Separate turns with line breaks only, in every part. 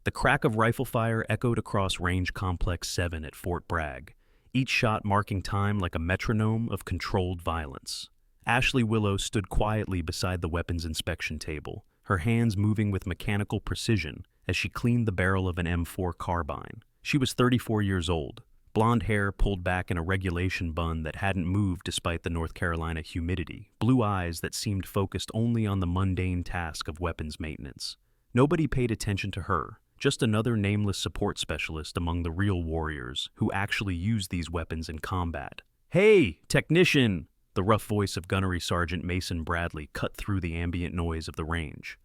The crack of rifle fire echoed across Range Complex 7 at Fort Bragg, each shot marking time like a metronome of controlled violence. Ashley Willow stood quietly beside the weapons inspection table, her hands moving with mechanical precision as she cleaned the barrel of an M4 carbine. She was 34 years old, blonde hair pulled back in a regulation bun that hadn't moved despite the North Carolina humidity, blue eyes that seemed focused only on the mundane task of weapons maintenance. Nobody paid attention to her, just another nameless support specialist among the real warriors who actually use these weapons in combat. "Hey, technician!" The rough voice of Gunnery Sergeant Mason Bradley cut through the ambient noise of the range.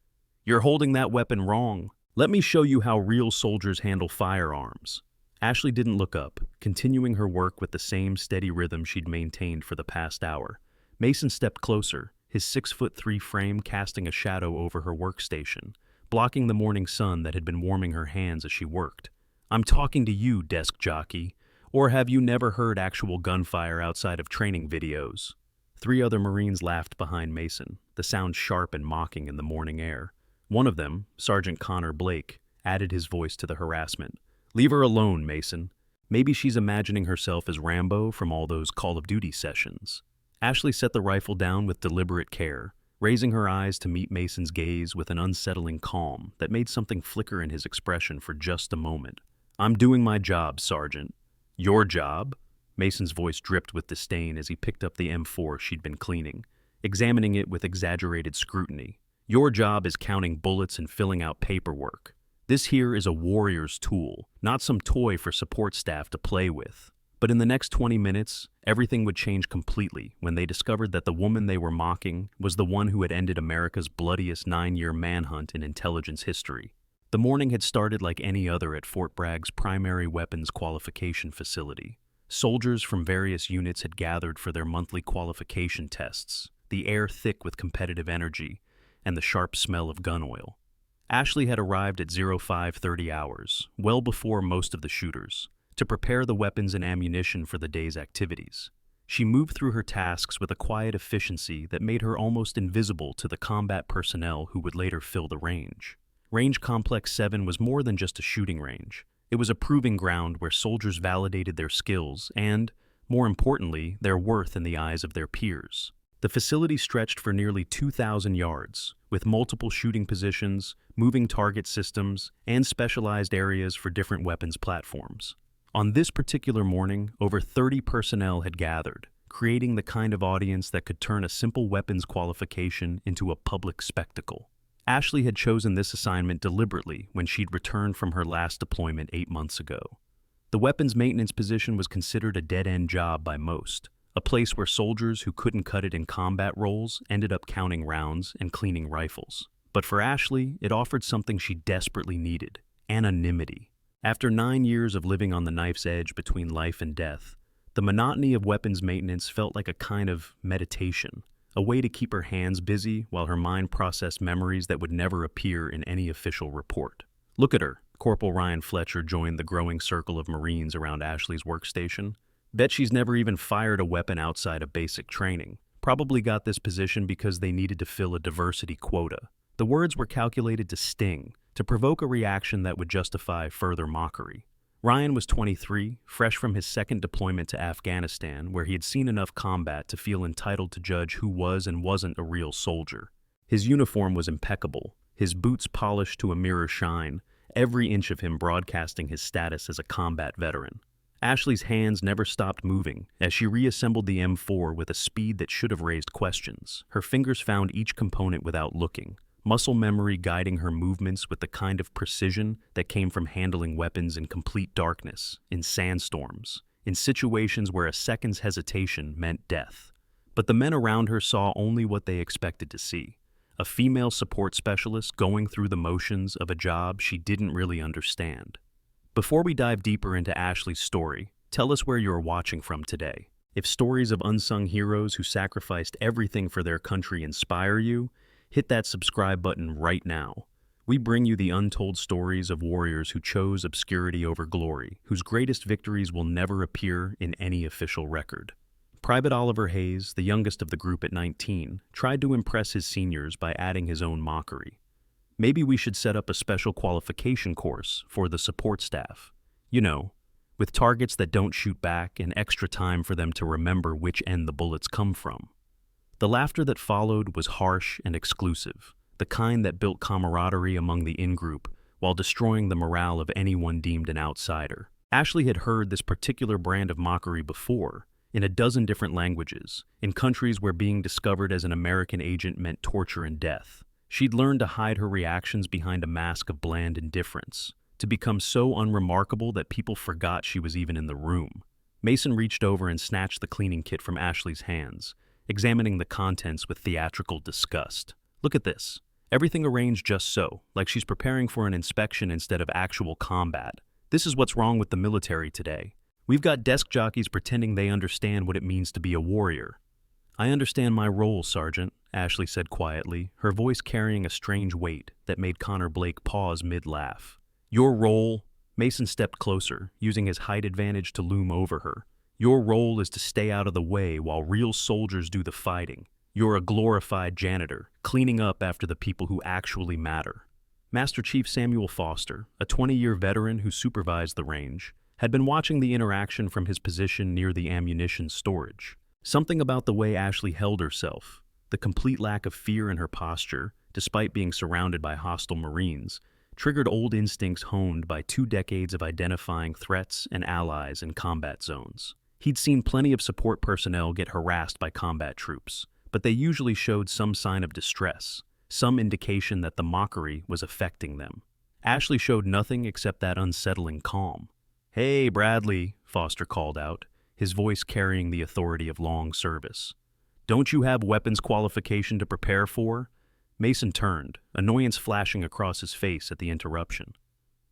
"You're holding that weapon wrong. Let me show you how real soldiers handle firearms." Ashley didn't look up, continuing her work with the same steady rhythm she'd maintained for the past hour. Mason stepped closer, his 6'3" frame casting a shadow over her workstation, blocking the morning sun that had been warming her hands as she worked. "I'm talking to you, desk jockey. Or have you never heard actual gunfire outside of training videos?" 3 other Marines laughed behind Mason, the sound sharp and mocking in the morning air. One of them, Sergeant Connor Blake, added his voice to the harassment. "Leave her alone, Mason. Maybe she's imagining herself as Rambo from all those Call of Duty sessions." Ashley set the rifle down with deliberate care, raising her eyes to meet Mason's gaze with an unsettling calm that made something flicker in his expression for just a moment. "I'm doing my job, Sergeant." "Your job?" Mason's voice dripped with disdain as he picked up the M4 she'd been cleaning, examining it with exaggerated scrutiny. "Your job is counting bullets and filling out paperwork. This here is a warrior's tool, not some toy for support staff to play with." But in the next 20 minutes, everything would change completely when they discovered that the woman they were mocking was the one who had ended America's bloodiest 9-year manhunt in intelligence history. The morning had started like any other at Fort Bragg's primary weapons qualification facility. Soldiers from various units had gathered for their monthly qualification tests, the air thick with competitive energy and the sharp smell of gun oil. Ashley had arrived at 0530 hours, well before most of the shooters, to prepare the weapons and ammunition for the day's activities. She moved through her tasks with a quiet efficiency that made her almost invisible to the combat personnel who would later fill the range. Range Complex 7 was more than just a shooting range. It was a proving ground where soldiers validated their skills and, more importantly, their worth in the eyes of their peers. The facility stretched for nearly 2,000 yards, with multiple shooting positions, moving target systems, and specialized areas for different weapons platforms. On this particular morning, over 30 personnel had gathered, creating the kind of audience that could turn a simple weapons qualification into a public spectacle. Ashley had chosen this assignment deliberately when she'd returned from her last deployment 8 months ago. The weapons maintenance position was considered a dead-end job by most, a place where soldiers who couldn't cut it in combat roles ended up counting rounds and cleaning rifles. But for Ashley, it offered something she desperately needed: anonymity. After 9 years of living on the knife's edge between life and death, the monotony of weapons maintenance felt like a kind of meditation, a way to keep her hands busy while her mind processed memories that would never appear in any official report. "Look at her." Corporal Ryan Fletcher joined the growing circle of Marines around Ashley's workstation. "Bet she's never even fired a weapon outside of basic training. Probably got this position because they needed to fill a diversity quota." The words were calculated to sting, to provoke a reaction that would justify further mockery. Ryan was 23, fresh from his second deployment to Afghanistan, where he had seen enough combat to feel entitled to judge who was and wasn't a real soldier. His uniform was impeccable, his boots polished to a mirror shine, every inch of him broadcasting his status as a combat veteran. Ashley's hands never stopped moving as she reassembled the M4 with a speed that should have raised questions. Her fingers found each component without looking, muscle memory guiding her movements with the kind of precision that came from handling weapons in complete darkness, in sandstorms, in situations where a second's hesitation meant death. But the men around her saw only what they expected to see: a female support specialist going through the motions of a job she didn't really understand. Before we dive deeper into Ashley's story, tell us where you're watching from today. If stories of unsung heroes who sacrificed everything for their country inspire you, hit that subscribe button right now. We bring you the untold stories of warriors who chose obscurity over glory, whose greatest victories will never appear in any official record. Private Oliver Hayes, the youngest of the group at 19, tried to impress his seniors by adding his own mockery. Maybe we should set up a special qualification course for the support staff. You know, with targets that don't shoot back and extra time for them to remember which end the bullets come from." The laughter that followed was harsh and exclusive, the kind that built camaraderie among the in-group while destroying the morale of anyone deemed an outsider. Ashley had heard this particular brand of mockery before, in a dozen different languages, in countries where being discovered as an American agent meant torture and death. She'd learned to hide her reactions behind a mask of bland indifference, to become so unremarkable that people forgot she was even in the room. Mason reached over and snatched the cleaning kit from Ashley's hands, examining the contents with theatrical disgust. "Look at this. Everything arranged just so, like she's preparing for an inspection instead of actual combat. This is what's wrong with the military today. We've got desk jockeys pretending they understand what it means to be a warrior." "I understand my role, Sergeant," Ashley said quietly, her voice carrying a strange weight that made Connor Blake pause mid-laugh. "Your role?" Mason stepped closer, using his height advantage to loom over her. "Your role is to stay out of the way while real soldiers do the fighting. You're a glorified janitor, cleaning up after the people who actually matter." Master Chief Samuel Foster, a 20-year veteran who supervised the range, had been watching the interaction from his position near the ammunition storage. Something about the way Ashley held herself, the complete lack of fear in her posture, despite being surrounded by hostile Marines, triggered old instincts honed by 2 decades of identifying threats and allies in combat zones. He'd seen plenty of support personnel get harassed by combat troops, but they usually showed some sign of distress, some indication that the mockery was affecting them. Ashley showed nothing except that unsettling calm. "Hey, Bradley," Foster called out, his voice carrying the authority of long service. "Don't you have weapons qualification to prepare for?" Mason turned, annoyance flashing across his face at the interruption.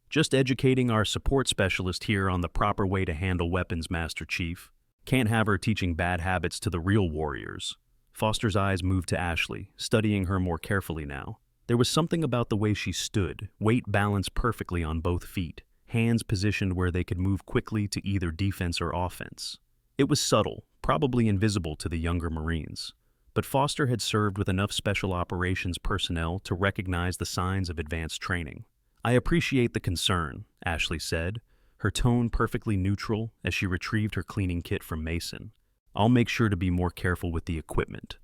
"Just educating our support specialist here on the proper way to handle weapons, Master Chief. Can't have her teaching bad habits to the real warriors." Foster's eyes moved to Ashley, studying her more carefully now. There was something about the way she stood, weight balanced perfectly on both feet, hands positioned where they could move quickly to either defense or offense. It was subtle, probably invisible to the younger Marines, but Foster had served with enough special operations personnel to recognize the signs of advanced training. "I appreciate the concern," Ashley said, her tone perfectly neutral as she retrieved her cleaning kit from Mason. "I'll make sure to be more careful with the equipment."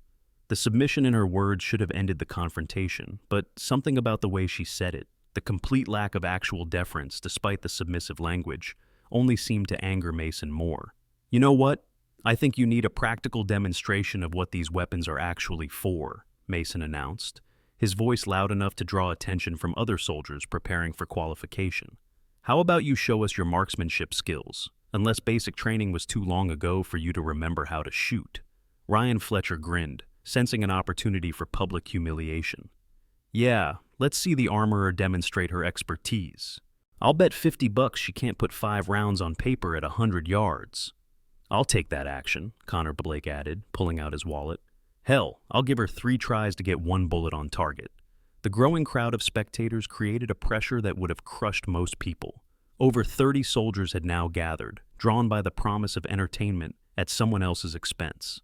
The submission in her words should have ended the confrontation, but something about the way she said it, the complete lack of actual deference despite the submissive language, only seemed to anger Mason more. "You know what? I think you need a practical demonstration of what these weapons are actually for," Mason announced, his voice loud enough to draw attention from other soldiers preparing for qualification. "How about you show us your marksmanship skills, unless basic training was too long ago for you to remember how to shoot?" Ryan Fletcher grinned, sensing an opportunity for public humiliation. "Yeah, let's see the armorer demonstrate her expertise. I'll bet $50 she can't put 5 rounds on paper at 100 yards. "I'll take that action," Connor Blake added, pulling out his wallet. "Hell, I'll give her 3 tries to get 1 bullet on target." The growing crowd of spectators created a pressure that would have crushed most people. Over 30 soldiers had now gathered, drawn by the promise of entertainment at someone else's expense.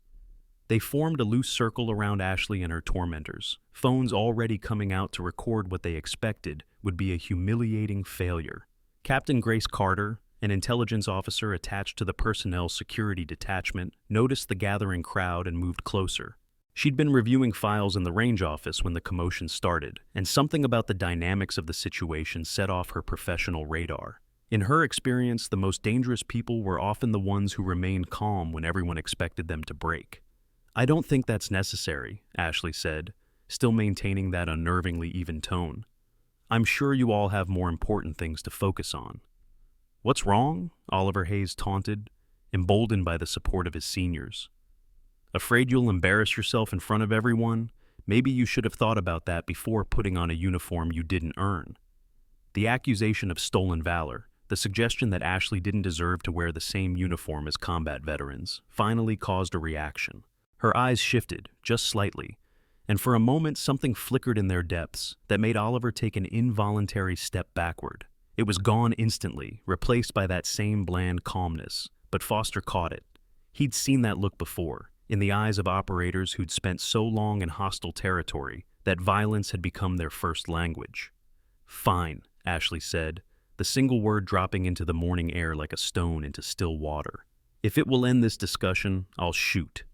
They formed a loose circle around Ashley and her tormentors, phones already coming out to record what they expected would be a humiliating failure. Captain Grace Carter, an intelligence officer attached to the personnel security detachment, noticed the gathering crowd and moved closer. She'd been reviewing files in the range office when the commotion started, and something about the dynamics of the situation set off her professional radar. In her experience, the most dangerous people were often the ones who remained calm when everyone expected them to break. "I don't think that's necessary," Ashley said, still maintaining that unnervingly even tone. "I'm sure you all have more important things to focus on." "What's wrong?" Oliver Hayes taunted, emboldened by the support of his seniors. "Afraid you'll embarrass yourself in front of everyone? Maybe you should have thought about that before putting on a uniform you didn't earn." The accusation of stolen valor, the suggestion that Ashley didn't deserve to wear the same uniform as combat veterans, finally caused a reaction. Her eyes shifted, just slightly, and for a moment something flickered in their depths that made Oliver take an involuntary step backward. It was gone instantly, replaced by that same bland calmness, but Foster caught it. He'd seen that look before, in the eyes of operators who'd spent so long in hostile territory that violence had become their first language. "Fine," Ashley said, the single word dropping into the morning air like a stone into still water. "If it will end this discussion, I'll shoot."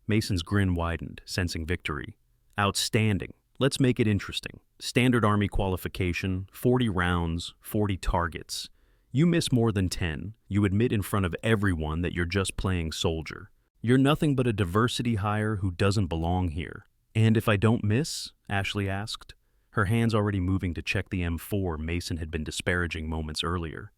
Mason's grin widened, sensing victory. "Outstanding. Let's make it interesting. Standard Army qualification, 40 rounds, 40 targets. You miss more than 10, you admit in front of everyone that you're just playing soldier. You're nothing but a diversity hire who doesn't belong here." "And if I don't miss?" Ashley asked, her hands already moving to check the M4 Mason had been disparaging moments earlier.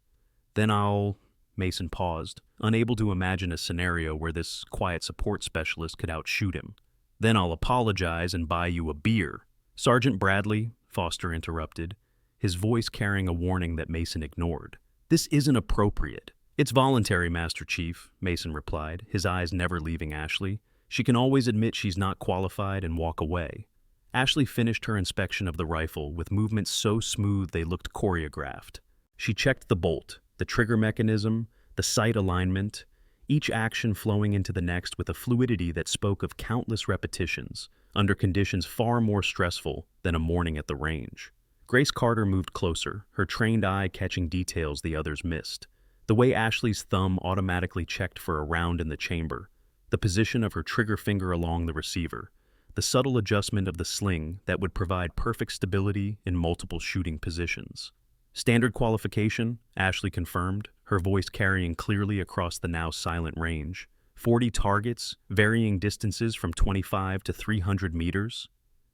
"Then I'll—" Mason paused, unable to imagine a scenario where this quiet support specialist could outshoot him. "Then I'll apologize and buy you a beer." "Sergeant Bradley," Foster interrupted, his voice carrying a warning that Mason ignored. "This isn't appropriate." "It's voluntary, Master Chief," Mason replied, his eyes never leaving Ashley. "She can always admit she's not qualified and walk away." Ashley finished her inspection of the rifle with movements so smooth they looked choreographed. She checked the bolt, the trigger mechanism, the sight alignment, each action flowing into the next with a fluidity that spoke of countless repetitions, under conditions far more stressful than a morning at the range. Grace Carter moved closer, her trained eye catching details the others missed. The way Ashley's thumb automatically checked for a round in the chamber, the position of her trigger finger along the receiver, the subtle adjustment of the sling that would provide perfect stability in multiple shooting positions. "Standard qualification," Ashley confirmed, her voice carrying clearly across the now silent range. 40 targets, varying distances from 25 to 300 meters.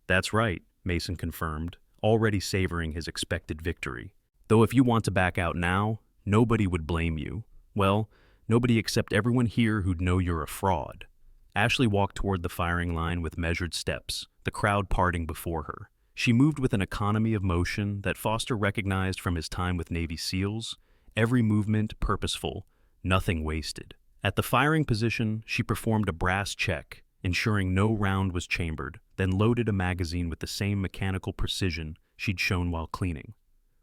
"That's right," Mason confirmed, already savoring his expected victory. "Though if you want to back out now, nobody would blame you. Well, nobody except everyone here who'd know you're a fraud." Ashley walked toward the firing line with measured steps, the crowd parting before her. She moved with an economy of motion that Foster recognized from his time with Navy SEALs, every movement purposeful, nothing wasted. At the firing position, she performed a brass check, ensuring no round was chambered, then loaded a magazine with the same mechanical precision she'd shown while cleaning.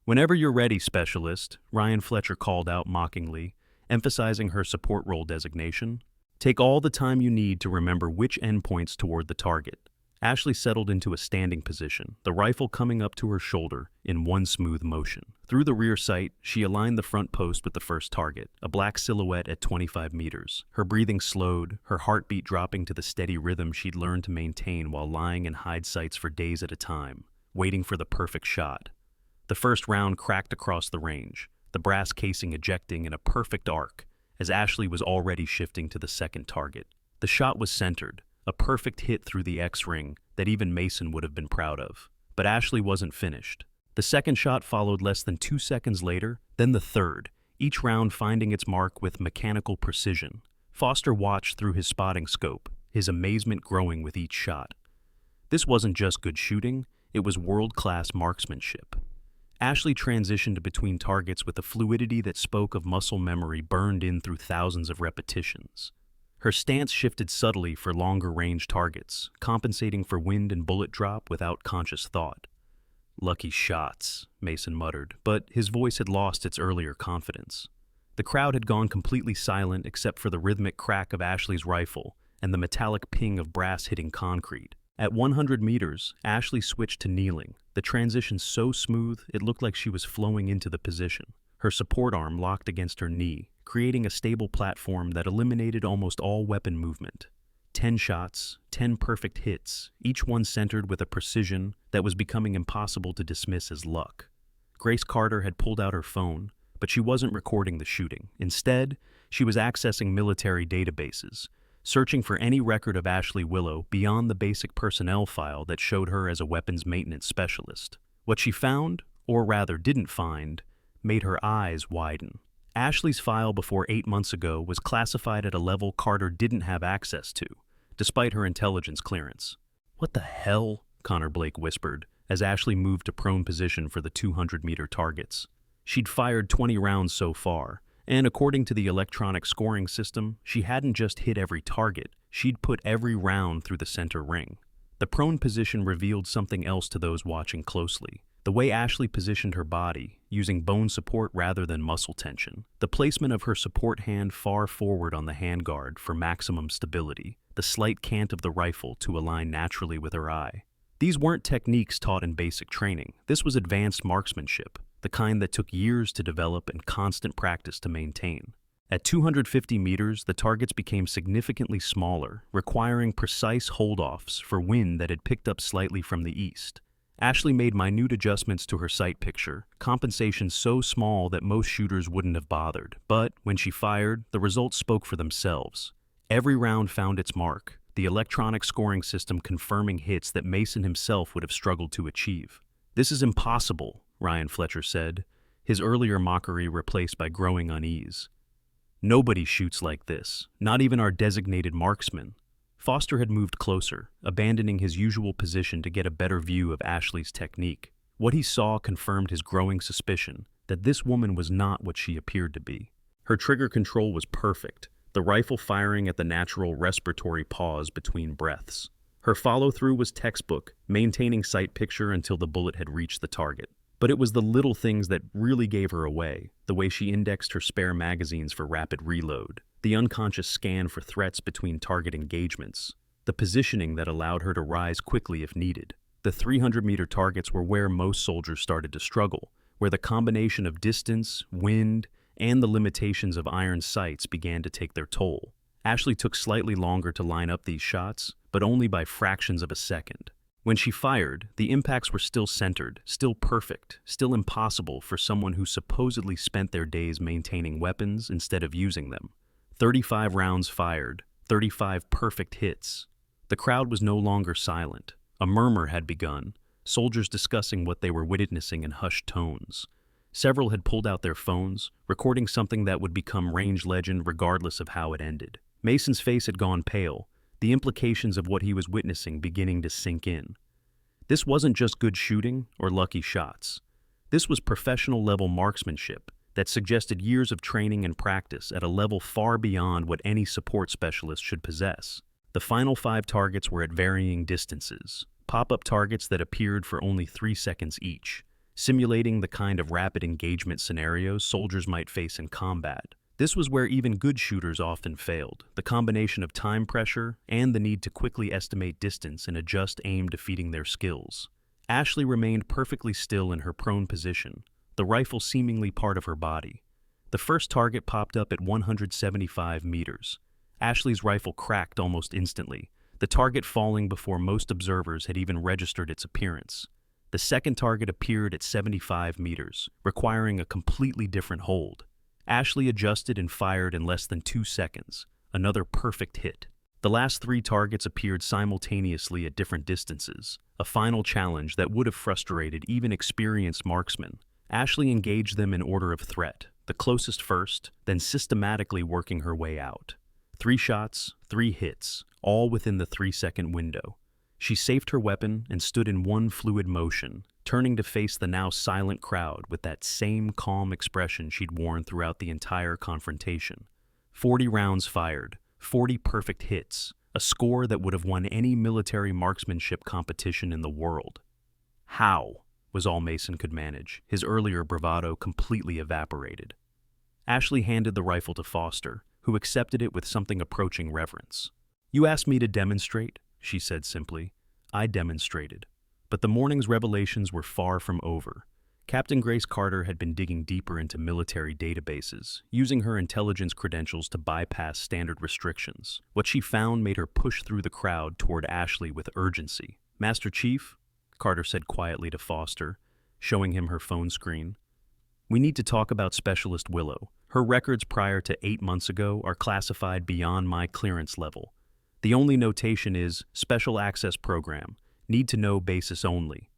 "Whenever you're ready, Specialist," Ryan Fletcher called out mockingly, emphasizing her support role designation. "Take all the time you need to remember which endpoint's toward the target." Ashley settled into a standing position, the rifle coming up to her shoulder in one smooth motion. Through the rear sight, she aligned the front post with the first target, a black silhouette at 25 meters. Her breathing slowed, her heartbeat dropping to the steady rhythm she'd learned to maintain while lying in hide sights for days at a time, waiting for the perfect shot. The first round cracked across the range, the brass casing ejecting in a perfect arc, as Ashley was already shifting to the second target. The shot was centered, a perfect hit through the X-ring that even Mason would have been proud of. But Ashley wasn't finished. The second shot followed less than 2 seconds later, then the third, each round finding its mark with mechanical precision. Foster watched through his spotting scope, his amazement growing with each shot. This wasn't just good shooting, it was world-class marksmanship. Ashley transitioned between targets with a fluidity that spoke of muscle memory burned in through thousands of repetitions. Her stance shifted subtly for longer-range targets, compensating for wind and bullet drop without conscious thought. "Lucky shots," Mason muttered, but his voice had lost its earlier confidence. The crowd had gone completely silent except for the rhythmic crack of Ashley's rifle and the metallic ping of brass hitting concrete. At 100 meters, Ashley switched to kneeling, the transition so smooth it looked like she was flowing into the position. Her support arm locked against her knee, creating a stable platform that eliminated almost all weapon movement. 10 shots, 10 perfect hits, each one centered with a precision that was becoming impossible to dismiss as luck. Grace Carter had pulled out her phone, but she wasn't recording the shooting. Instead, she was accessing military databases, searching for any record of Ashley Willow beyond the basic personnel file that showed her as a weapons maintenance specialist. What she found, or rather didn't find, made her eyes widen. Ashley's file before 8 months ago was classified at a level Carter didn't have access to, despite her intelligence clearance. "What the hell?" Connor Blake whispered, as Ashley moved to prone position for the 200-meter targets. She'd fired 20 rounds so far, and according to the electronic scoring system, she hadn't just hit every target, she'd put every round through the center ring. The prone position revealed something else to those watching closely. The way Ashley positioned her body, using bone support rather than muscle tension. The placement of her support hand far forward on the handguard for maximum stability. The slight cant of the rifle to align naturally with her eye. These weren't techniques taught in basic training. This was advanced marksmanship, the kind that took years to develop and constant practice to maintain. At 250 meters, the targets became significantly smaller, requiring precise hold-offs for wind that had picked up slightly from the east. Ashley made minute adjustments to her sight picture, compensation so small that most shooters wouldn't have bothered. But when she fired, the results spoke for themselves. Every round found its mark, the electronic scoring system confirming hits that Mason himself would have struggled to achieve. "This is impossible," Ryan Fletcher said, his earlier mockery replaced by growing unease. "Nobody shoots like this, not even our designated marksman." Foster had moved closer, abandoning his usual position to get a better view of Ashley's technique. What he saw confirmed his growing suspicion that this woman was not what she appeared to be. Her trigger control was perfect, the rifle firing at the natural respiratory pause between breaths. Her follow-through was textbook, maintaining sight picture until the bullet had reached the target. But it was the little things that really gave her away, the way she indexed her spare magazines for rapid reload, the unconscious scan for threats between target engagements, the positioning that allowed her to rise quickly if needed. The 300-meter targets were where most soldiers started to struggle, where the combination of distance, wind, and the limitations of iron sights began to take their toll. Ashley took slightly longer to line up these shots, but only by fractions of a second. When she fired, the impacts were still centered, still perfect, still impossible for someone who supposedly spent their days maintaining weapons instead of using them. 35 rounds fired, 35 perfect hits. The crowd was no longer silent. A murmur had begun, soldiers discussing what they were witnessing in hushed tones. Several had pulled out their phones, recording something that would become range legend regardless of how it ended. Mason's face had gone pale, the implications of what he was witnessing beginning to sink in. This wasn't just good shooting or lucky shots. This was professional-level marksmanship that suggested years of training and practice at a level far beyond what any support specialist should possess. The final 5 targets were at varying distances, pop-up targets that appeared for only 3 seconds each, simulating the kind of rapid engagement scenarios soldiers might face in combat. This was where even good shooters often failed, the combination of time pressure and the need to quickly estimate distance and adjust aim defeating their skills. Ashley remained perfectly still in her prone position, the rifle seemingly part of her body. The first target popped up at 175 meters. Ashley's rifle cracked almost instantly, the target falling before most observers had even registered its appearance. The second target appeared at 75 meters, requiring a completely different hold. Ashley adjusted and fired in less than 2 seconds, another perfect hit. The last 3 targets appeared simultaneously at different distances, a final challenge that would have frustrated even experienced marksmen. Ashley engaged them in order of threat, the closest first, then systematically working her way out. 3 shots, 3 hits, all within the 3-second window. She safed her weapon and stood in one fluid motion, turning to face the now silent crowd with that same calm expression she'd worn throughout the entire confrontation. 40 rounds fired, 40 perfect hits, a score that would have won any military marksmanship competition in the world. How? Was all Mason could manage, his earlier bravado completely evaporated. Ashley handed the rifle to Foster, who accepted it with something approaching reverence. "You asked me to demonstrate," she said simply. "I demonstrated." But the morning's revelations were far from over. Captain Grace Carter had been digging deeper into military databases, using her intelligence credentials to bypass standard restrictions. What she found made her push through the crowd toward Ashley with urgency. "Master Chief," Carter said quietly to Foster, showing him her phone screen, "we need to talk about Specialist Willow. Her records prior to 8 months ago are classified beyond my clearance level. The only notation is Special Access Program. Need to know basis only."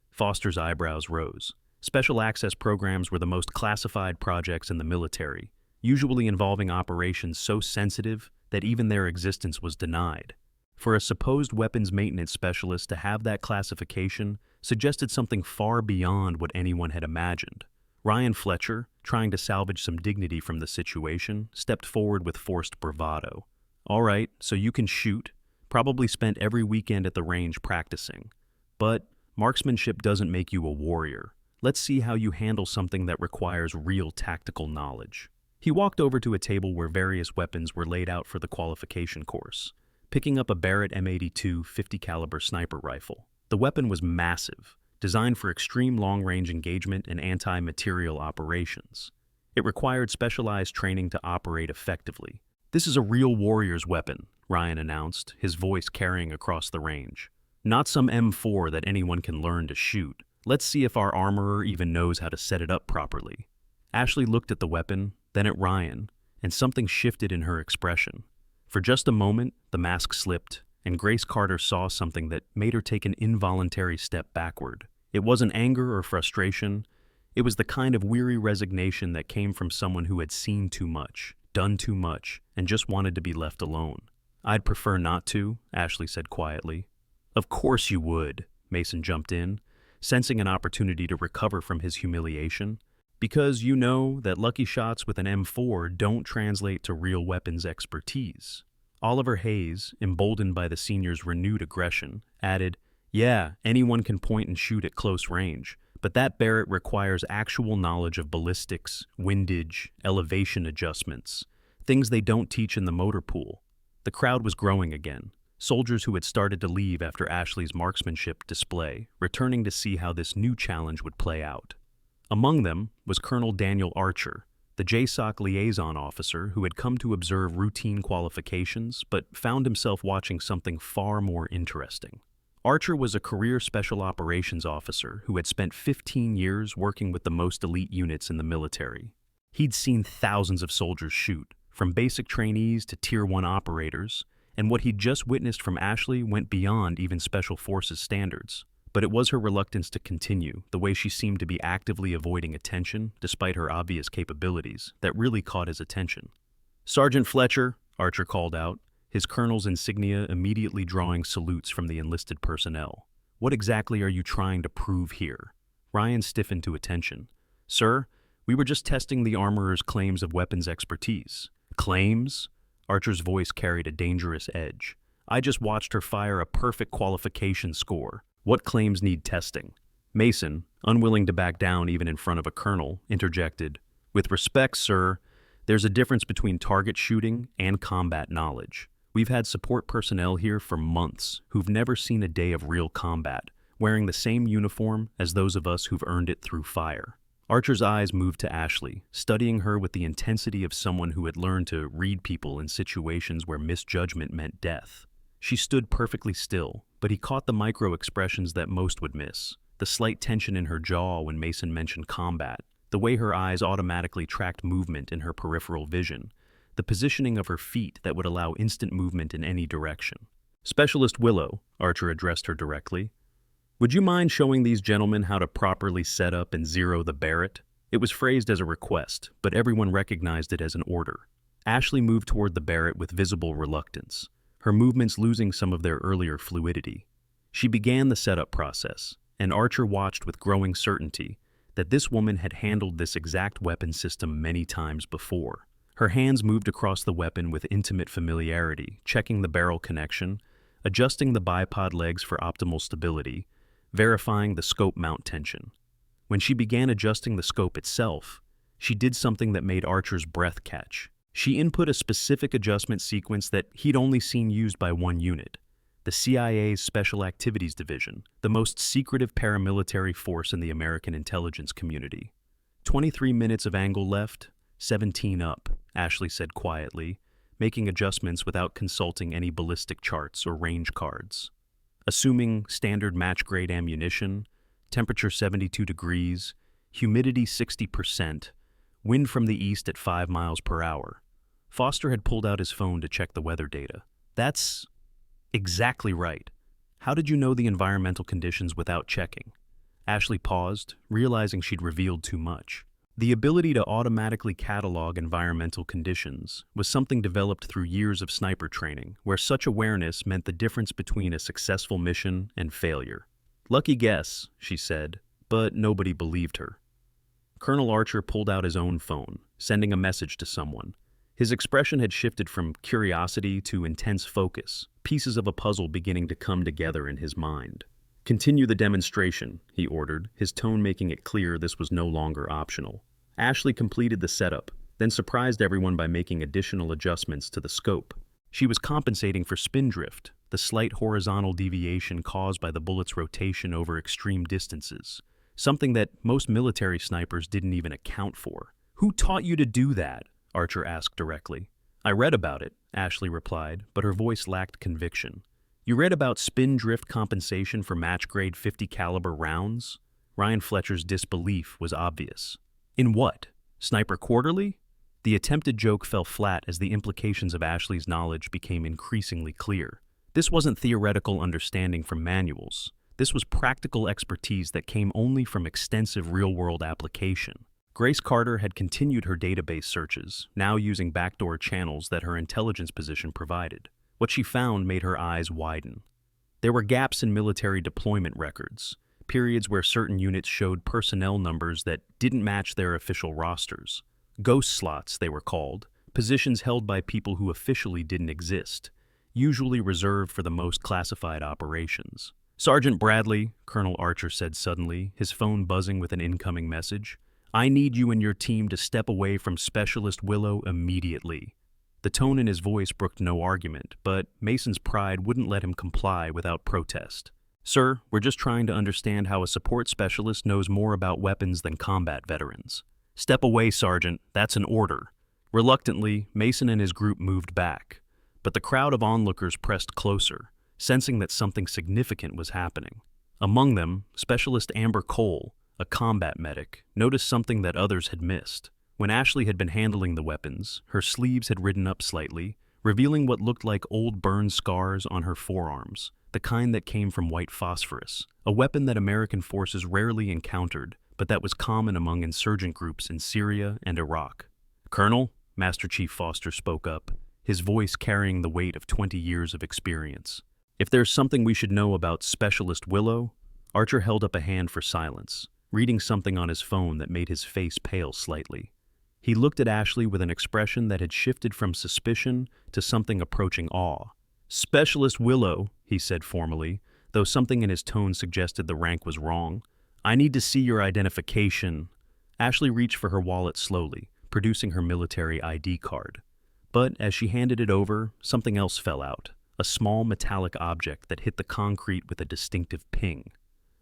Foster's eyebrows rose. Special access programs were the most classified projects in the military, usually involving operations so sensitive that even their existence was denied. For a supposed weapons maintenance specialist to have that classification suggested something far beyond what anyone had imagined. Ryan Fletcher, trying to salvage some dignity from the situation, stepped forward with forced bravado. "All right, so you can shoot. Probably spent every weekend at the range practicing. But marksmanship doesn't make you a warrior. Let's see how you handle something that requires real tactical knowledge." He walked over to a table where various weapons were laid out for the qualification course, picking up a Barrett M82 50 caliber sniper rifle. The weapon was massive, designed for extreme long-range engagement and anti-material operations. It required specialized training to operate effectively. "This is a real warrior's weapon," Ryan announced, his voice carrying across the range. "Not some M4 that anyone can learn to shoot. Let's see if our armorer even knows how to set it up properly." Ashley looked at the weapon, then at Ryan, and something shifted in her expression. For just a moment, the mask slipped, and Grace Carter saw something that made her take an involuntary step backward. It wasn't anger or frustration. It was the kind of weary resignation that came from someone who had seen too much, done too much, and just wanted to be left alone. "I'd prefer not to," Ashley said quietly. "Of course you would," Mason jumped in, sensing an opportunity to recover from his humiliation. "Because you know that lucky shots with an M4 don't translate to real weapons expertise." Oliver Hayes, emboldened by the senior's renewed aggression, added, "Yeah, anyone can point and shoot at close range, but that Barrett requires actual knowledge of ballistics, windage, elevation adjustments, things they don't teach in the motor pool." The crowd was growing again, soldiers who had started to leave after Ashley's marksmanship display, returning to see how this new challenge would play out. Among them was Colonel Daniel Archer, the JSOC liaison officer who had come to observe routine qualifications but found himself watching something far more interesting. Archer was a career special operations officer who had spent 15 years working with the most elite units in the military. He'd seen thousands of soldiers shoot, from basic trainees to Tier 1 operators, and what he'd just witnessed from Ashley went beyond even Special Forces standards. But it was her reluctance to continue, the way she seemed to be actively avoiding attention, despite her obvious capabilities, that really caught his attention. "Sergeant Fletcher," Archer called out, his colonel's insignia immediately drawing salutes from the enlisted personnel. "What exactly are you trying to prove here?" Ryan stiffened to attention. "Sir, we were just testing the armorer's claims of weapons expertise." "Claims?" Archer's voice carried a dangerous edge. "I just watched her fire a perfect qualification score. What claims need testing?" Mason, unwilling to back down even in front of a colonel, interjected, "With respect, sir, there's a difference between target shooting and combat knowledge. We've had support personnel here for months who've never seen a day of real combat, wearing the same uniform as those of us who've earned it through fire." Archer's eyes moved to Ashley, studying her with the intensity of someone who had learned to read people in situations where misjudgment meant death. She stood perfectly still, but he caught the micro-expressions that most would miss. The slight tension in her jaw when Mason mentioned combat, the way her eyes automatically tracked movement in her peripheral vision, the positioning of her feet that would allow instant movement in any direction. "Specialist Willow," Archer addressed her directly, "would you mind showing these gentlemen how to properly set up and zero the Barrett?" It was phrased as a request, but everyone recognized it as an order. Ashley moved toward the Barrett with visible reluctance, her movements losing some of their earlier fluidity. She began the setup process, and Archer watched with growing certainty that this woman had handled this exact weapon system many times before. Her hands moved across the weapon with intimate familiarity, checking the barrel connection, adjusting the bipod legs for optimal stability, verifying the scope mount tension. When she began adjusting the scope itself, she did something that made Archer's breath catch. She input a specific adjustment sequence that he'd only seen used by one unit, the CIA's Special Activities Division, the most secretive paramilitary force in the American intelligence community. 23 minutes of angle left, 17 up, Ashley said quietly, making adjustments without consulting any ballistic charts or range cards. Assuming standard match-grade ammunition, temperature 72 degrees, humidity 60%, wind from the east at 5 miles per hour. Foster had pulled out his phone to check the weather data. "That's exactly right. How did you know the environmental conditions without checking?" Ashley paused, realizing she'd revealed too much. The ability to automatically catalog environmental conditions was something developed through years of sniper training, where such awareness meant the difference between a successful mission and failure. "Lucky guess," she said, but nobody believed her. Colonel Archer pulled out his own phone, sending a message to someone. His expression had shifted from curiosity to intense focus, pieces of a puzzle beginning to come together in his mind. "Continue the demonstration," he ordered, his tone making it clear this was no longer optional. Ashley completed the setup, then surprised everyone by making additional adjustments to the scope. She was compensating for spindrift, the slight horizontal deviation caused by the bullet's rotation over extreme distances, something that most military snipers didn't even account for. "Who taught you to do that?" Archer asked directly. "I read about it," Ashley replied, but her voice lacked conviction. "You read about spindrift compensation for match-grade 50 caliber rounds?" Ryan Fletcher's disbelief was obvious. "In what? Sniper Quarterly?" The attempted joke fell flat as the implications of Ashley's knowledge became increasingly clear. This wasn't theoretical understanding from manuals. This was practical expertise that came only from extensive real-world application. Grace Carter had continued her database searches, now using backdoor channels that her intelligence position provided. What she found made her eyes widen. There were gaps in military deployment records, periods where certain units showed personnel numbers that didn't match their official rosters. Ghost slots, they were called, positions held by people who officially didn't exist, usually reserved for the most classified operations. "Sergeant Bradley," Colonel Archer said suddenly, his phone buzzing with an incoming message, "I need you and your team to step away from Specialist Willow immediately." The tone in his voice brooked no argument, but Mason's pride wouldn't let him comply without protest. "Sir, we're just trying to understand how a support specialist knows more about weapons than combat veterans." "Step away, Sergeant. That's an order." Reluctantly, Mason and his group moved back, but the crowd of onlookers pressed closer, sensing that something significant was happening. Among them, Specialist Amber Cole, a combat medic, noticed something that others had missed. When Ashley had been handling the weapons, her sleeves had ridden up slightly, revealing what looked like old burn scars on her forearms, the kind that came from white phosphorus, a weapon that American forces rarely encountered, but that was common among insurgent groups in Syria and Iraq. "Colonel," Master Chief Foster spoke up, his voice carrying the weight of 20 years of experience. "If there's something we should know about Specialist Willow," Archer held up a hand for silence, reading something on his phone that made his face pale slightly. He looked at Ashley with an expression that had shifted from suspicion to something approaching awe. "Specialist Willow," he said formally, though something in his tone suggested the rank was wrong. "I need to see your identification." Ashley reached for her wallet slowly, producing her military ID card. But as she handed it over, something else fell out, a small metallic object that hit the concrete with a distinctive ping.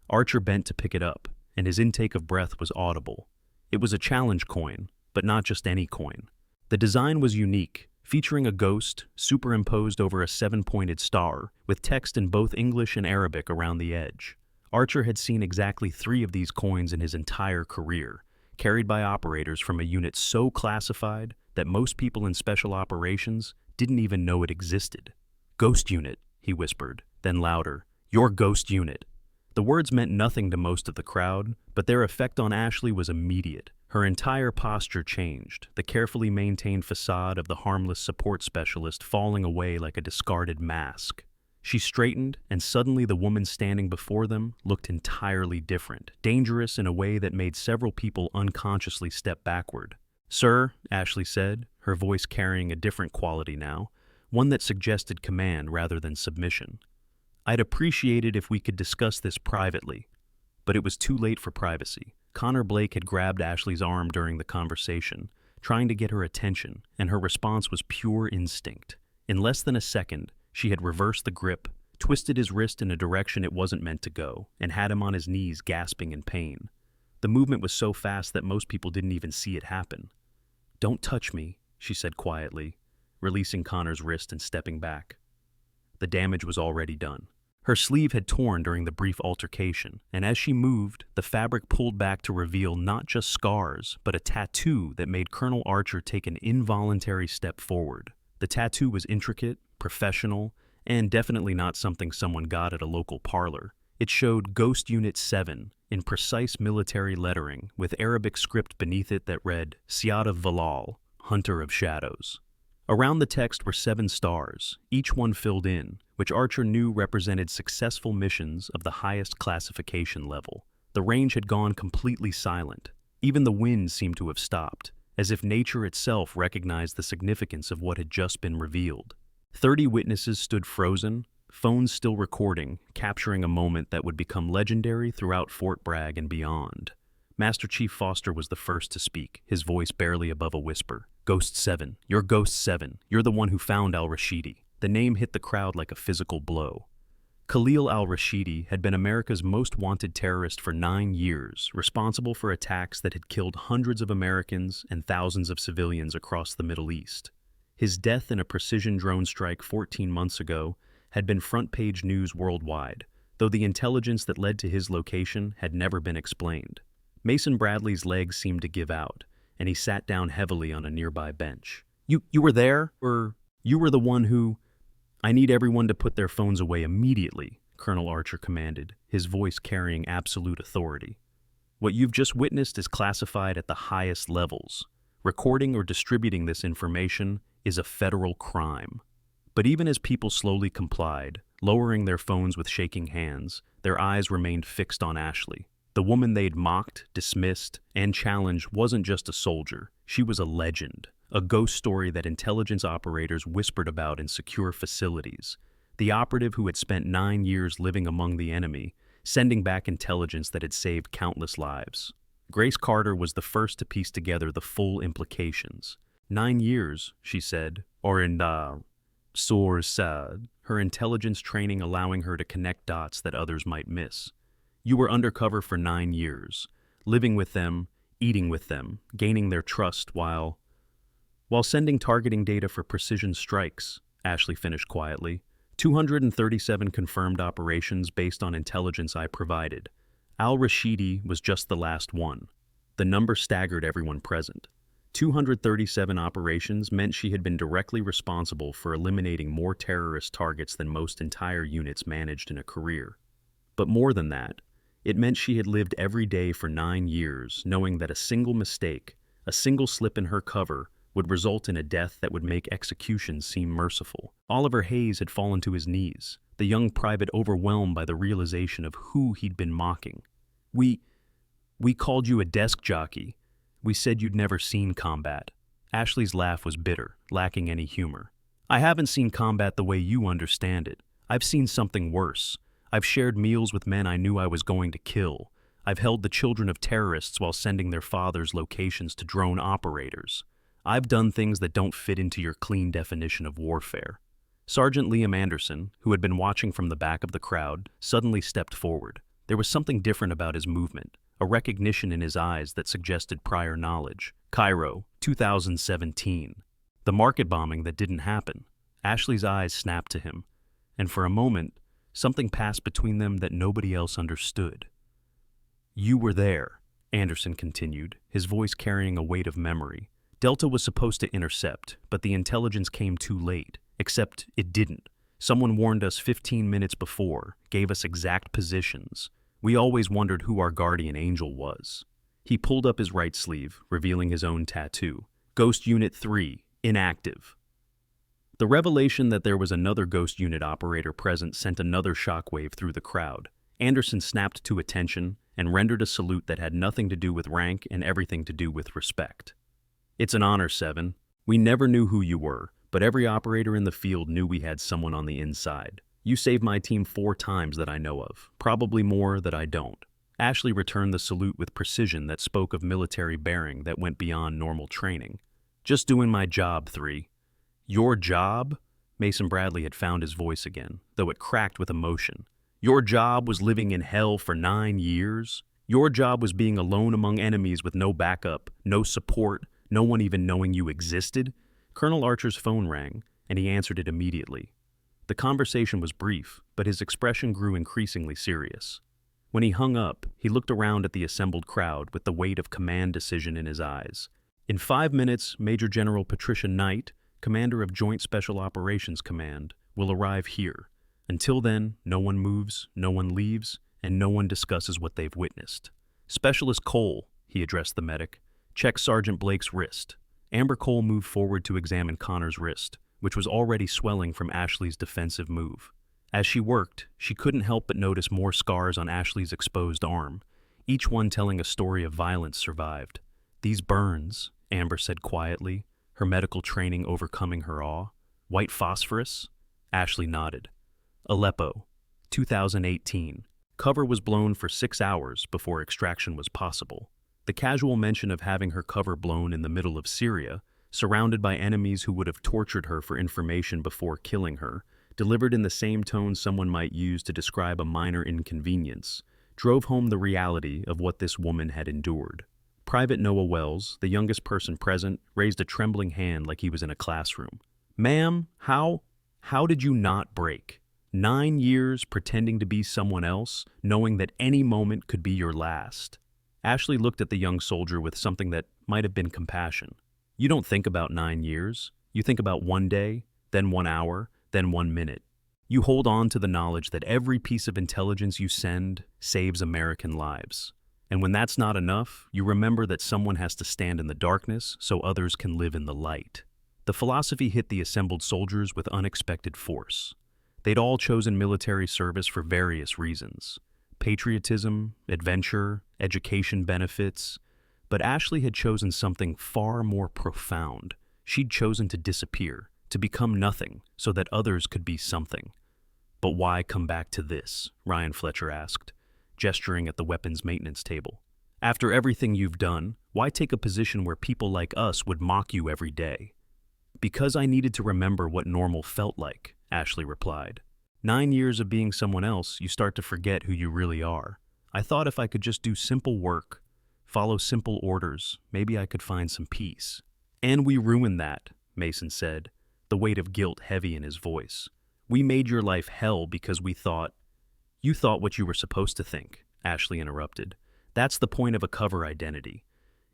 Archer bent to pick it up, and his intake of breath was audible. It was a challenge coin, but not just any coin. The design was unique, featuring a ghost superimposed over a 7-pointed star, with text in both English and Arabic around the edge. Archer had seen exactly 3 of these coins in his entire career, carried by operators from a unit so classified that most people in special operations didn't even know it existed. "Ghost unit," he whispered, then louder, "Your ghost unit." The words meant nothing to most of the crowd, but their effect on Ashley was immediate. Her entire posture changed, the carefully maintained facade of the harmless support specialist falling away like a discarded mask. She straightened, and suddenly the woman standing before them looked entirely different, dangerous in a way that made several people unconsciously step backward. "Sir," Ashley said, her voice carrying a different quality now, one that suggested command rather than submission. "I'd appreciate it if we could discuss this privately." But it was too late for privacy. Connor Blake had grabbed Ashley's arm during the conversation, trying to get her attention, and her response was pure instinct. In less than a second, she had reversed the grip, twisted his wrist in a direction it wasn't meant to go, and had him on his knees gasping in pain. The movement was so fast that most people didn't even see it happen. "Don't touch me," she said quietly, releasing Connor's wrist and stepping back. The damage was already done. Her sleeve had torn during the brief altercation, and as she moved, the fabric pulled back to reveal not just scars, but a tattoo that made Colonel Archer take an involuntary step forward. The tattoo was intricate, professional, and definitely not something someone got at a local parlor. It showed Ghost Unit 7 in precise military lettering, with Arabic script beneath it that read, "Siad of Valal, Hunter of Shadows." Around the text were 7 stars, each one filled in, which Archer knew represented successful missions of the highest classification level. The range had gone completely silent. Even the wind seemed to have stopped, as if nature itself recognized the significance of what had just been revealed. 30 witnesses stood frozen, phones still recording, capturing a moment that would become legendary throughout Fort Bragg and beyond. Master Chief Foster was the first to speak, his voice barely above a whisper. Ghost 7. You're Ghost 7. You're the one who found al-Rashidi. The name hit the crowd like a physical blow. Khalil al-Rashidi had been America's most wanted terrorist for 9 years, responsible for attacks that had killed hundreds of Americans and thousands of civilians across the Middle East. His death in a precision drone strike 14 months ago had been front-page news worldwide, though the intelligence that led to his location had never been explained. Mason Bradley's legs seemed to give out, and he sat down heavily on a nearby bench. You were there? Or you were the one who... I need everyone to put their phones away immediately, Colonel Archer commanded, his voice carrying absolute authority. What you've just witnessed is classified at the highest levels. Recording or distributing this information is a federal crime. But even as people slowly complied, lowering their phones with shaking hands, their eyes remained fixed on Ashley. The woman they'd mocked, dismissed, and challenged wasn't just a soldier. She was a legend. A ghost story that intelligence operators whispered about in secure facilities. The operative who had spent 9 years living among the enemy, sending back intelligence that had saved countless lives. Grace Carter was the first to piece together the full implications. 9 years, she said, or in source, her intelligence training allowing her to connect dots that others might miss. You were undercover for 9 years, living with them, eating with them, gaining their trust while sending targeting data for precision strikes, Ashley finished quietly. 237 confirmed operations based on intelligence I provided. Al-Rashidi was just the last one. The number staggered everyone present. 237 operations meant she had been directly responsible for eliminating more terrorist targets than most entire units managed in a career. But more than that, it meant she had lived every day for 9 years, knowing that a single mistake, a single slip in her cover, would result in a death that would make execution seem merciful. Oliver Hayes had fallen to his knees, the young private overwhelmed by the realization of who he'd been mocking. We called you a desk jockey. We said you'd never seen combat. Ashley's laugh was bitter, lacking any humor. I haven't seen combat the way you understand it. I've seen something worse. I've shared meals with men I knew I was going to kill. I've held the children of terrorists while sending their fathers' locations to drone operators. I've done things that don't fit into your clean definition of warfare. Sergeant Liam Anderson, who had been watching from the back of the crowd, suddenly stepped forward. There was something different about his movement, a recognition in his eyes that suggested prior knowledge. Cairo, 2017. The market bombing that didn't happen. Ashley's eyes snapped to him, and for a moment, something passed between them that nobody else understood. You were there, Anderson continued, his voice carrying a weight of memory. Delta was supposed to intercept, but the intelligence came too late, except it didn't. Someone warned us 15 minutes before, gave us exact positions. We always wondered who our guardian angel was. He pulled up his right sleeve, revealing his own tattoo. Ghost Unit 3, inactive. The revelation that there was another Ghost Unit operator present sent another shockwave through the crowd. Anderson snapped to attention and rendered a salute that had nothing to do with rank and everything to do with respect. It's an honor, 7. We never knew who you were, but every operator in the field knew we had someone on the inside. You saved my team 4 times that I know of, probably more that I don't. Ashley returned the salute with precision that spoke of military bearing that went beyond normal training. Just doing my job, 3. Your job? Mason Bradley had found his voice again, though it cracked with emotion. Your job was living in hell for 9 years? Your job was being alone among enemies with no backup, no support, no one even knowing you existed? Colonel Archer's phone rang, and he answered it immediately. The conversation was brief, but his expression grew increasingly serious. When he hung up, he looked around at the assembled crowd with the weight of command decision in his eyes. In 5 minutes, Major General Patricia Knight, commander of Joint Special Operations Command, will arrive here. Until then, no one moves, no one leaves, and no one discusses what they've witnessed. Specialist Cole, he addressed the medic, check Sergeant Blake's wrist. Amber Cole moved forward to examine Connor's wrist, which was already swelling from Ashley's defensive move. As she worked, she couldn't help but notice more scars on Ashley's exposed arm, each one telling a story of violence survived. These burns, Amber said quietly, her medical training overcoming her awe. White phosphorus? Ashley nodded. Aleppo, 2018. Cover was blown for 6 hours before extraction was possible. The casual mention of having her cover blown in the middle of Syria, surrounded by enemies who would have tortured her for information before killing her, delivered in the same tone someone might use to describe a minor inconvenience, drove home the reality of what this woman had endured. Private Noah Wells, the youngest person present, raised a trembling hand like he was in a classroom. "Ma'am, how did you not break? 9 years pretending to be someone else, knowing that any moment could be your last." Ashley looked at the young soldier with something that might have been compassion. "You don't think about 9 years. You think about 1 day, then 1 hour, then 1 minute. You hold on to the knowledge that every piece of intelligence you send saves American lives. And when that's not enough, you remember that someone has to stand in the darkness so others can live in the light." The philosophy hit the assembled soldiers with unexpected force. They'd all chosen military service for various reasons: patriotism, adventure, education benefits. But Ashley had chosen something far more profound. She'd chosen to disappear, to become nothing, so that others could be something. "But why come back to this?" Ryan Fletcher asked, gesturing at the weapons maintenance table. "After everything you've done, why take a position where people like us would mock you every day?" "Because I needed to remember what normal felt like," Ashley replied. 9 years of being someone else, you start to forget who you really are. I thought if I could just do simple work, follow simple orders, maybe I could find some peace." "And we ruined that," Mason said, the weight of guilt heavy in his voice. "We made your life hell because we thought—" "You thought what you were supposed to think," Ashley interrupted. "That's the point of a cover identity.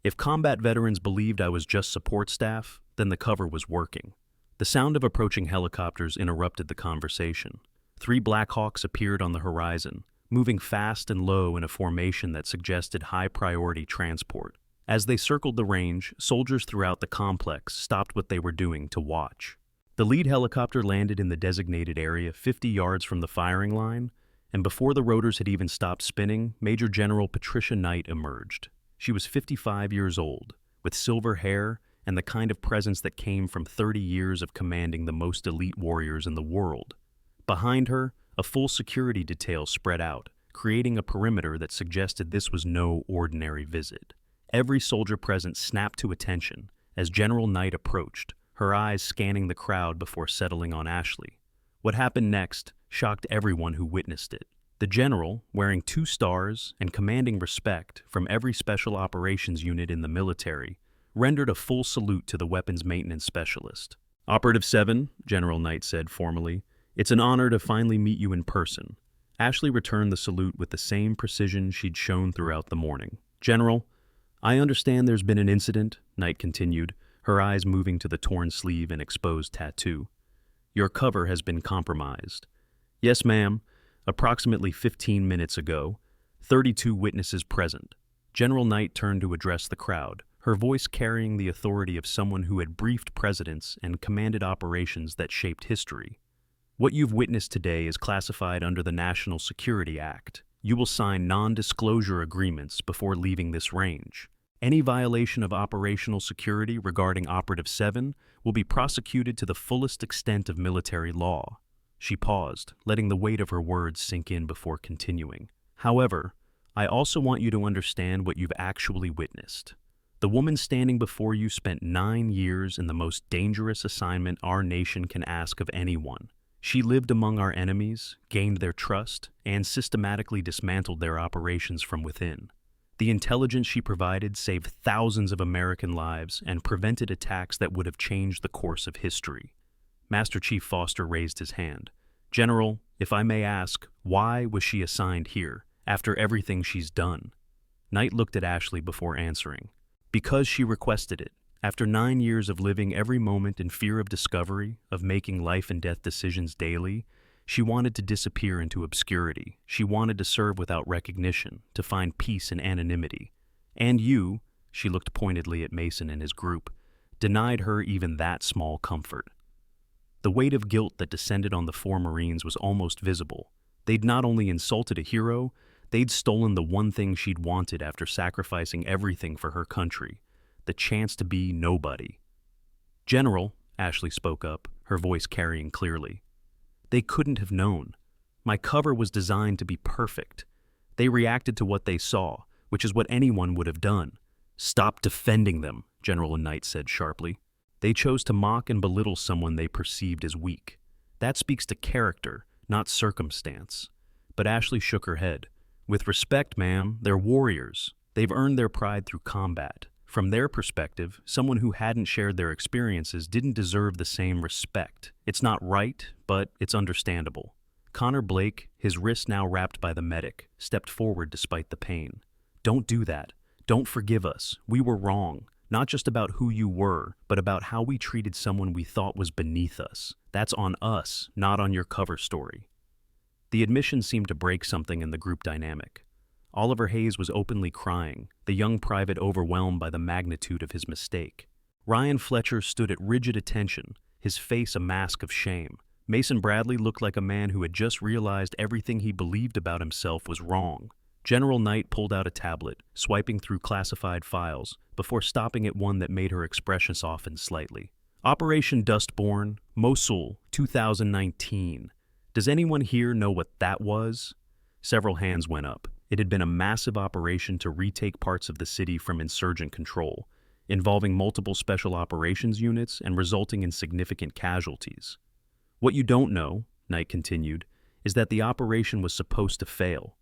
If combat veterans believed I was just support staff, then the cover was working." The sound of approaching helicopters interrupted the conversation. 3 Black Hawks appeared on the horizon, moving fast and low in a formation that suggested high-priority transport. As they circled the range, soldiers throughout the complex stopped what they were doing to watch. The lead helicopter landed in the designated area 50 yards from the firing line, and before the rotors had even stopped spinning, Major General Patricia Knight emerged. She was 55 years old, with silver hair and the kind of presence that came from 30 years of commanding the most elite warriors in the world. Behind her, a full security detail spread out, creating a perimeter that suggested this was no ordinary visit. Every soldier present snapped to attention as General Knight approached, her eyes scanning the crowd before settling on Ashley. What happened next shocked everyone who witnessed it. The general, wearing 2 stars and commanding respect from every special operations unit in the military, rendered a full salute to the weapons maintenance specialist. "Operative 7, General Knight said formally, "it's an honor to finally meet you in person." Ashley returned the salute with the same precision she'd shown throughout the morning. "General, I understand there's been an incident," Knight continued, her eyes moving to the torn sleeve and exposed tattoo. "Your cover has been compromised." "Yes, ma'am. Approximately 15 minutes ago. 32 witnesses present." General Knight turned to address the crowd, her voice carrying the authority of someone who had briefed presidents and commanded operations that shaped history. "What you've witnessed today is classified under the National Security Act. You will sign non-disclosure agreements before leaving this range. Any violation of operational security regarding Operative 7 will be prosecuted to the fullest extent of military law." She paused, letting the weight of her words sink in before continuing. "However, I also want you to understand what you've actually witnessed. The woman standing before you spent 9 years in the most dangerous assignment our nation can ask of anyone. She lived among our enemies, gained their trust, and systematically dismantled their operations from within. The intelligence she provided saved thousands of American lives and prevented attacks that would have changed the course of history." Master Chief Foster raised his hand. "General, if I may ask, why was she assigned here, after everything she's done?" Knight looked at Ashley before answering. "Because she requested it. After 9 years of living every moment in fear of discovery, of making life and death decisions daily, she wanted to disappear into obscurity. She wanted to serve without recognition, to find peace in anonymity. And you," she looked pointedly at Mason and his group, "denied her even that small comfort." The weight of guilt that descended on the 4 Marines was almost visible. They'd not only insulted a hero, they'd stolen the one thing she'd wanted after sacrificing everything for her country, the chance to be nobody. "General," Ashley spoke up, her voice carrying clearly, "they couldn't have known. My cover was designed to be perfect. They reacted to what they saw, which is what anyone would have done. Stop defending them, General Knight said sharply. They chose to mock and belittle someone they perceived as weak. That speaks to character, not circumstance. But Ashley shook her head. With respect, ma'am, they're warriors. They've earned their pride through combat. From their perspective, someone who hadn't shared their experiences didn't deserve the same respect. It's not right, but it's understandable. Connor Blake, his wrist now wrapped by the medic, stepped forward despite the pain. Don't do that. Don't forgive us. We were wrong. Not just about who you were, but about how we treated someone we thought was beneath us. That's on us, not on your cover story. The admission seemed to break something in the group dynamic. Oliver Hayes was openly crying, the young private overwhelmed by the magnitude of his mistake. Ryan Fletcher stood at rigid attention, his face a mask of shame. Mason Bradley looked like a man who had just realized everything he believed about himself was wrong. General Knight pulled out a tablet, swiping through classified files, before stopping at one that made her expression soften slightly. Operation Dustborn, Mosul, 2019. Does anyone here know what that was? Several hands went up. It had been a massive operation to retake parts of the city from insurgent control, involving multiple special operations units and resulting in significant casualties. What you don't know, Knight continued, is that the operation was supposed to fail.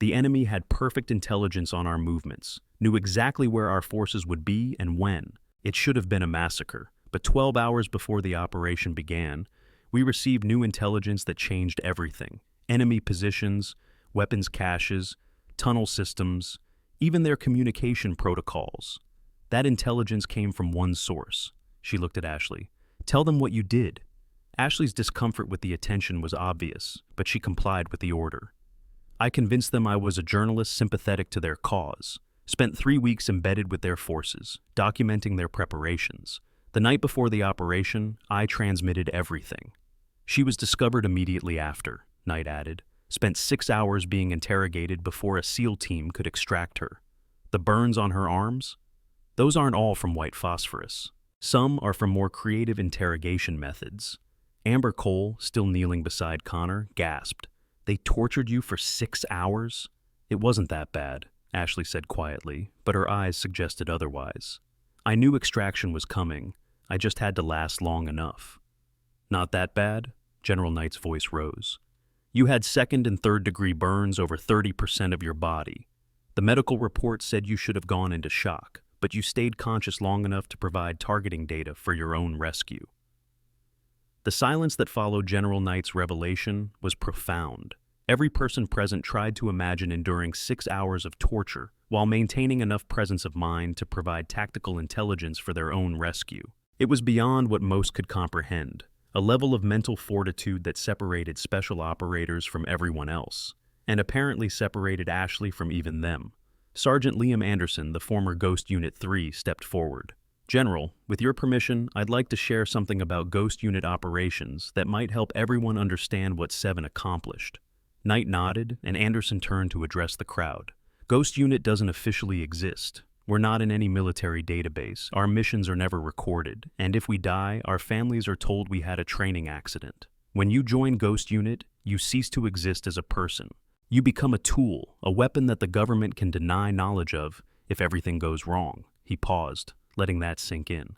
The enemy had perfect intelligence on our movements, knew exactly where our forces would be and when. It should have been a massacre, but 12 hours before the operation began, we received new intelligence that changed everything. Enemy positions, weapons caches, tunnel systems, even their communication protocols. That intelligence came from one source. She looked at Ashley. Tell them what you did. Ashley's discomfort with the attention was obvious, but she complied with the order. I convinced them I was a journalist sympathetic to their cause. Spent 3 weeks embedded with their forces, documenting their preparations. The night before the operation, I transmitted everything. She was discovered immediately after, Knight added. Spent 6 hours being interrogated before a SEAL team could extract her. The burns on her arms? Those aren't all from white phosphorus. Some are from more creative interrogation methods. Amber Cole, still kneeling beside Connor, gasped. They tortured you for 6 hours? It wasn't that bad, Ashley said quietly, but her eyes suggested otherwise. I knew extraction was coming. I just had to last long enough. Not that bad? General Knight's voice rose. You had second and third degree burns over 30% of your body. The medical report said you should have gone into shock, but you stayed conscious long enough to provide targeting data for your own rescue. The silence that followed General Knight's revelation was profound. Every person present tried to imagine enduring 6 hours of torture while maintaining enough presence of mind to provide tactical intelligence for their own rescue. It was beyond what most could comprehend, a level of mental fortitude that separated special operators from everyone else, and apparently separated Ashley from even them. Sergeant Liam Anderson, the former Ghost Unit 3, stepped forward. General, with your permission, I'd like to share something about Ghost Unit operations that might help everyone understand what 7 accomplished. Knight nodded, and Anderson turned to address the crowd. Ghost Unit doesn't officially exist. We're not in any military database. Our missions are never recorded, and if we die, our families are told we had a training accident. When you join Ghost Unit, you cease to exist as a person. You become a tool, a weapon that the government can deny knowledge of if everything goes wrong. He paused, letting that sink in.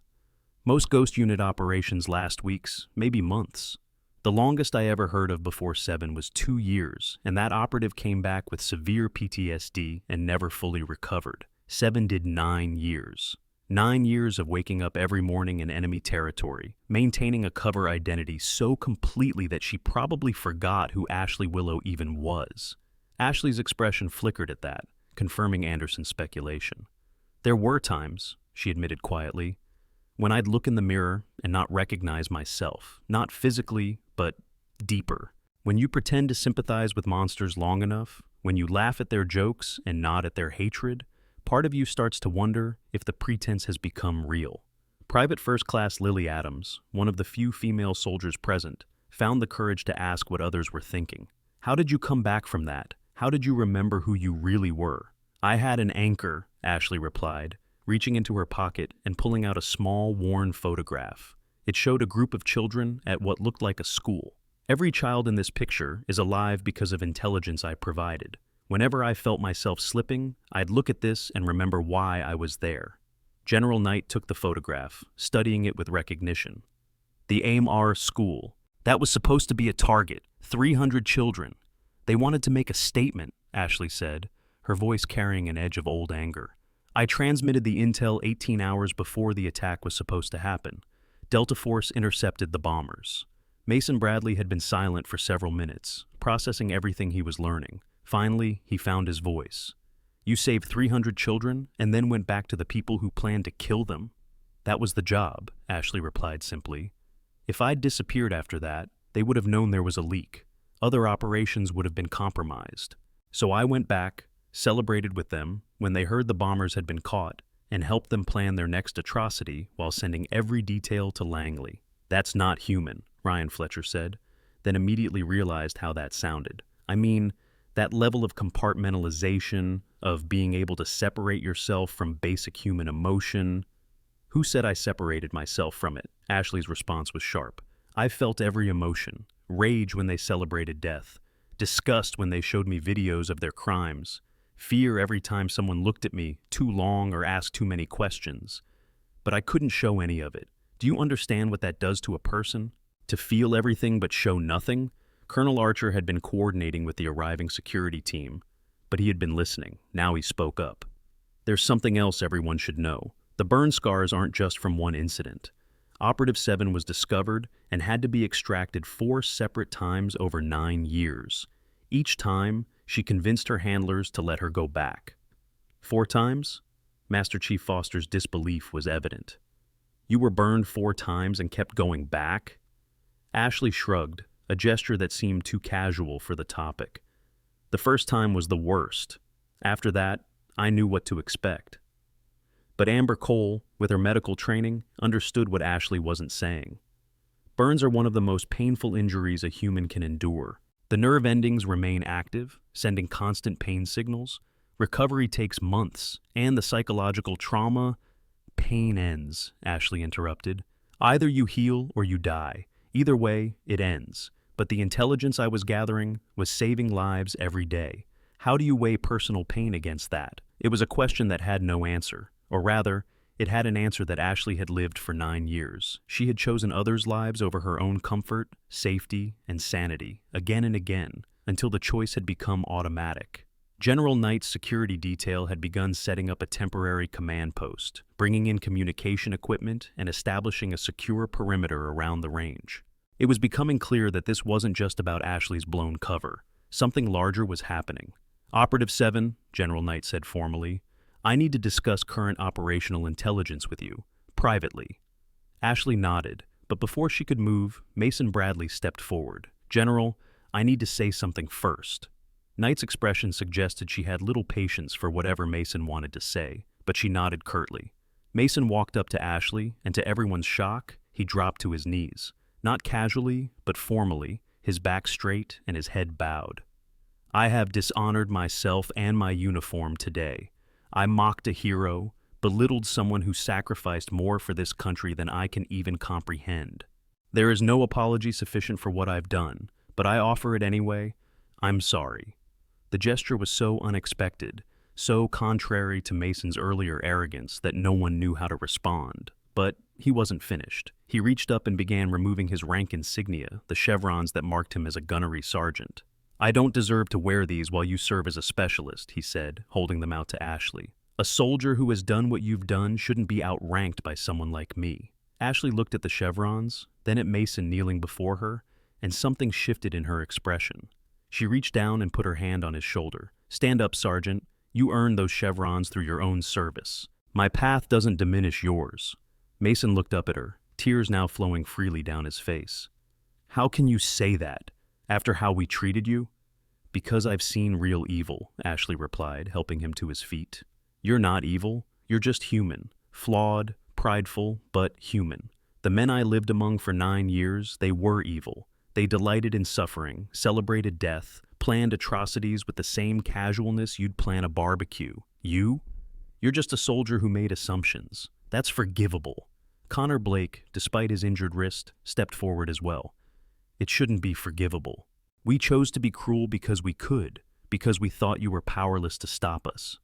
Most Ghost Unit operations last weeks, maybe months. The longest I ever heard of before 7 was 2 years, and that operative came back with severe PTSD and never fully recovered. 7 did 9 years. 9 years of waking up every morning in enemy territory, maintaining a cover identity so completely that she probably forgot who Ashley Willow even was. Ashley's expression flickered at that, confirming Anderson's speculation. There were times, she admitted quietly, when I'd look in the mirror and not recognize myself, not physically, but deeper. When you pretend to sympathize with monsters long enough, when you laugh at their jokes and nod at their hatred, part of you starts to wonder if the pretense has become real. Private First Class Lily Adams, one of the few female soldiers present, found the courage to ask what others were thinking. How did you come back from that? How did you remember who you really were? I had an anchor, Ashley replied, reaching into her pocket and pulling out a small, worn photograph. It showed a group of children at what looked like a school. Every child in this picture is alive because of intelligence I provided. Whenever I felt myself slipping, I'd look at this and remember why I was there. General Knight took the photograph, studying it with recognition. The AIM-R school. That was supposed to be a target. 300 children. They wanted to make a statement, Ashley said, her voice carrying an edge of old anger. I transmitted the intel 18 hours before the attack was supposed to happen. Delta Force intercepted the bombers. Mason Bradley had been silent for several minutes, processing everything he was learning. Finally, he found his voice. You saved 300 children and then went back to the people who planned to kill them? That was the job, Ashley replied simply. If I'd disappeared after that, they would have known there was a leak. Other operations would have been compromised. So I went back, celebrated with them when they heard the bombers had been caught, and helped them plan their next atrocity while sending every detail to Langley. That's not human, Ryan Fletcher said, then immediately realized how that sounded. I mean, that level of compartmentalization, of being able to separate yourself from basic human emotion. Who said I separated myself from it? Ashley's response was sharp. I felt every emotion. Rage when they celebrated death. Disgust when they showed me videos of their crimes. Fear every time someone looked at me too long or asked too many questions. But I couldn't show any of it. Do you understand what that does to a person? To feel everything but show nothing? Colonel Archer had been coordinating with the arriving security team, but he had been listening. Now he spoke up. There's something else everyone should know. The burn scars aren't just from one incident. Operative 7 was discovered and had to be extracted 4 separate times over 9 years. Each time, she convinced her handlers to let her go back. 4 times? Master Chief Foster's disbelief was evident. You were burned 4 times and kept going back? Ashley shrugged, a gesture that seemed too casual for the topic. The first time was the worst. After that, I knew what to expect. But Amber Cole, with her medical training, understood what Ashley wasn't saying. Burns are one of the most painful injuries a human can endure. The nerve endings remain active, sending constant pain signals. Recovery takes months, and the psychological trauma... Pain ends, Ashley interrupted. Either you heal or you die. Either way, it ends. But the intelligence I was gathering was saving lives every day. How do you weigh personal pain against that? It was a question that had no answer. Or rather, it had an answer that Ashley had lived for 9 years. She had chosen others' lives over her own comfort, safety, and sanity, again and again, until the choice had become automatic. General Knight's security detail had begun setting up a temporary command post, bringing in communication equipment and establishing a secure perimeter around the range. It was becoming clear that this wasn't just about Ashley's blown cover. Something larger was happening. Operative 7, General Knight said formally, I need to discuss current operational intelligence with you, privately. Ashley nodded, but before she could move, Mason Bradley stepped forward. General, I need to say something first. Knight's expression suggested she had little patience for whatever Mason wanted to say, but she nodded curtly. Mason walked up to Ashley, and to everyone's shock, he dropped to his knees. Not casually, but formally, his back straight and his head bowed. I have dishonored myself and my uniform today. I mocked a hero, belittled someone who sacrificed more for this country than I can even comprehend. There is no apology sufficient for what I've done, but I offer it anyway. I'm sorry. The gesture was so unexpected, so contrary to Mason's earlier arrogance that no one knew how to respond. But he wasn't finished. He reached up and began removing his rank insignia, the chevrons that marked him as a gunnery sergeant. I don't deserve to wear these while you serve as a specialist, he said, holding them out to Ashley. A soldier who has done what you've done shouldn't be outranked by someone like me. Ashley looked at the chevrons, then at Mason kneeling before her, and something shifted in her expression. She reached down and put her hand on his shoulder. Stand up, Sergeant. You earned those chevrons through your own service. My path doesn't diminish yours. Mason looked up at her, tears now flowing freely down his face. How can you say that, after how we treated you? Because I've seen real evil, Ashley replied, helping him to his feet. You're not evil. You're just human. Flawed, prideful, but human. The men I lived among for 9 years, they were evil. They delighted in suffering, celebrated death, planned atrocities with the same casualness you'd plan a barbecue. You? You're just a soldier who made assumptions. That's forgivable. Connor Blake, despite his injured wrist, stepped forward as well. It shouldn't be forgivable. We chose to be cruel because we could, because we thought you were powerless to stop us.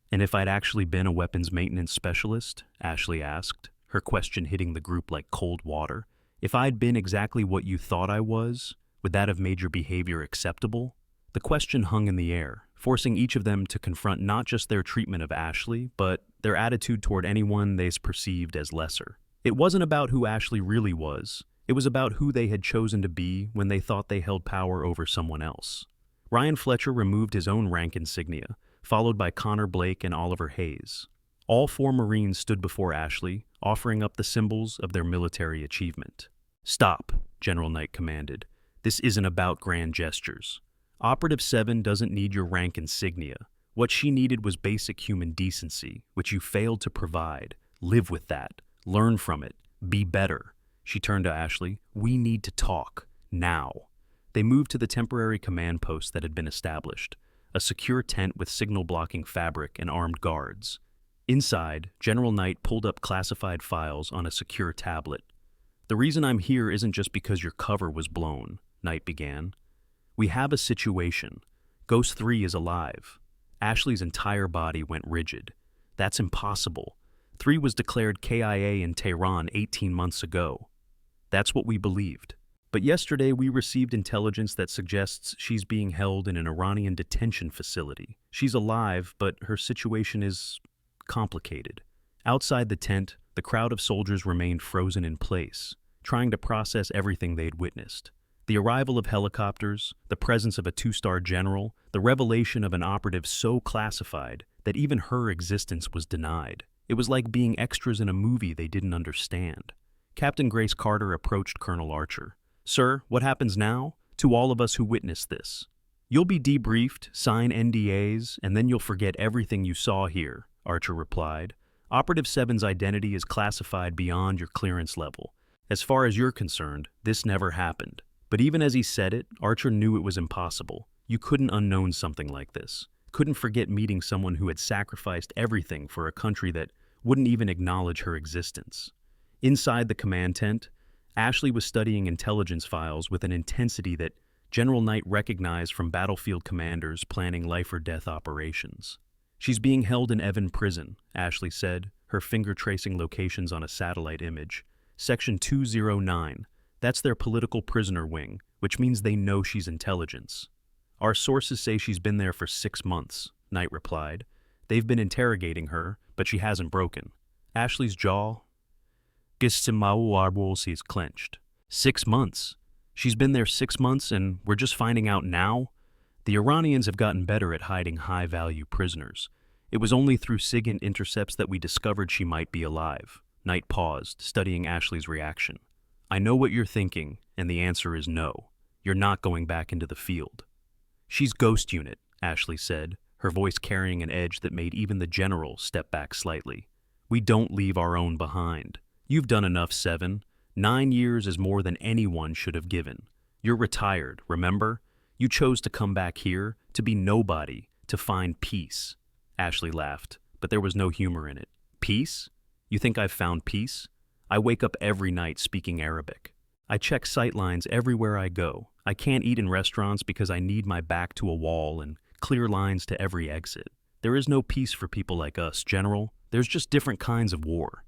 And if I'd actually been a weapons maintenance specialist, Ashley asked, her question hitting the group like cold water. If I'd been exactly what you thought I was, would that have made your behavior acceptable? The question hung in the air, forcing each of them to confront not just their treatment of Ashley, but their attitude toward anyone they perceived as lesser. It wasn't about who Ashley really was. It was about who they had chosen to be when they thought they held power over someone else. Ryan Fletcher removed his own rank insignia, followed by Connor Blake and Oliver Hayes. All 4 Marines stood before Ashley, offering up the symbols of their military achievement. "Stop," General Knight commanded. "This isn't about grand gestures. Operative 7 doesn't need your rank insignia. What she needed was basic human decency, which you failed to provide. Live with that. Learn from it. Be better." She turned to Ashley. "We need to talk. Now." They moved to the temporary command post that had been established, a secure tent with signal-blocking fabric and armed guards. Inside, General Knight pulled up classified files on a secure tablet. "The reason I'm here isn't just because your cover was blown," Knight began. "We have a situation. Ghost 3 is alive." Ashley's entire body went rigid. "That's impossible. 3 was declared KIA in Tehran 18 months ago." "That's what we believed. But yesterday we received intelligence that suggests she's being held in an Iranian detention facility. She's alive, but her situation is complicated." Outside the tent, the crowd of soldiers remained frozen in place, trying to process everything they'd witnessed. The arrival of helicopters, the presence of a 2-star general, the revelation of an operative so classified that even her existence was denied. It was like being extras in a movie they didn't understand. Captain Grace Carter approached Colonel Archer. "Sir, what happens now? To all of us who witnessed this. You'll be debriefed, sign NDAs, and then you'll forget everything you saw here," Archer replied. "Operative 7's identity is classified beyond your clearance level. As far as you're concerned, this never happened." But even as he said it, Archer knew it was impossible. You couldn't unknown something like this. Couldn't forget meeting someone who had sacrificed everything for a country that wouldn't even acknowledge her existence. Inside the command tent, Ashley was studying intelligence files with an intensity that General Knight recognized from battlefield commanders planning life-or-death operations. "She's being held in Evan Prison," Ashley said, her finger tracing locations on a satellite image. "Section 209. That's their political prisoner wing, which means they know she's intelligence." "Our sources say she's been there for 6 months," Knight replied. "They've been interrogating her, but she hasn't broken." Ashley's jaw is clenched. 6 months. She's been there 6 months and we're just finding out now? The Iranians have gotten better at hiding high-value prisoners. It was only through SIGINT intercepts that we discovered she might be alive. Knight paused, studying Ashley's reaction. "I know what you're thinking, and the answer is no. You're not going back into the field." "She's Ghost Unit," Ashley said, her voice carrying an edge that made even the general step back slightly. "We don't leave our own behind. You've done enough, 7. 9 years is more than anyone should have given. You're retired, remember? You chose to come back here, to be nobody, to find peace." Ashley laughed, but there was no humor in it. "Peace? You think I've found peace? I wake up every night speaking Arabic. I check sightlines everywhere I go. I can't eat in restaurants because I need my back to a wall and clear lines to every exit. There is no peace for people like us, General. There's just different kinds of war."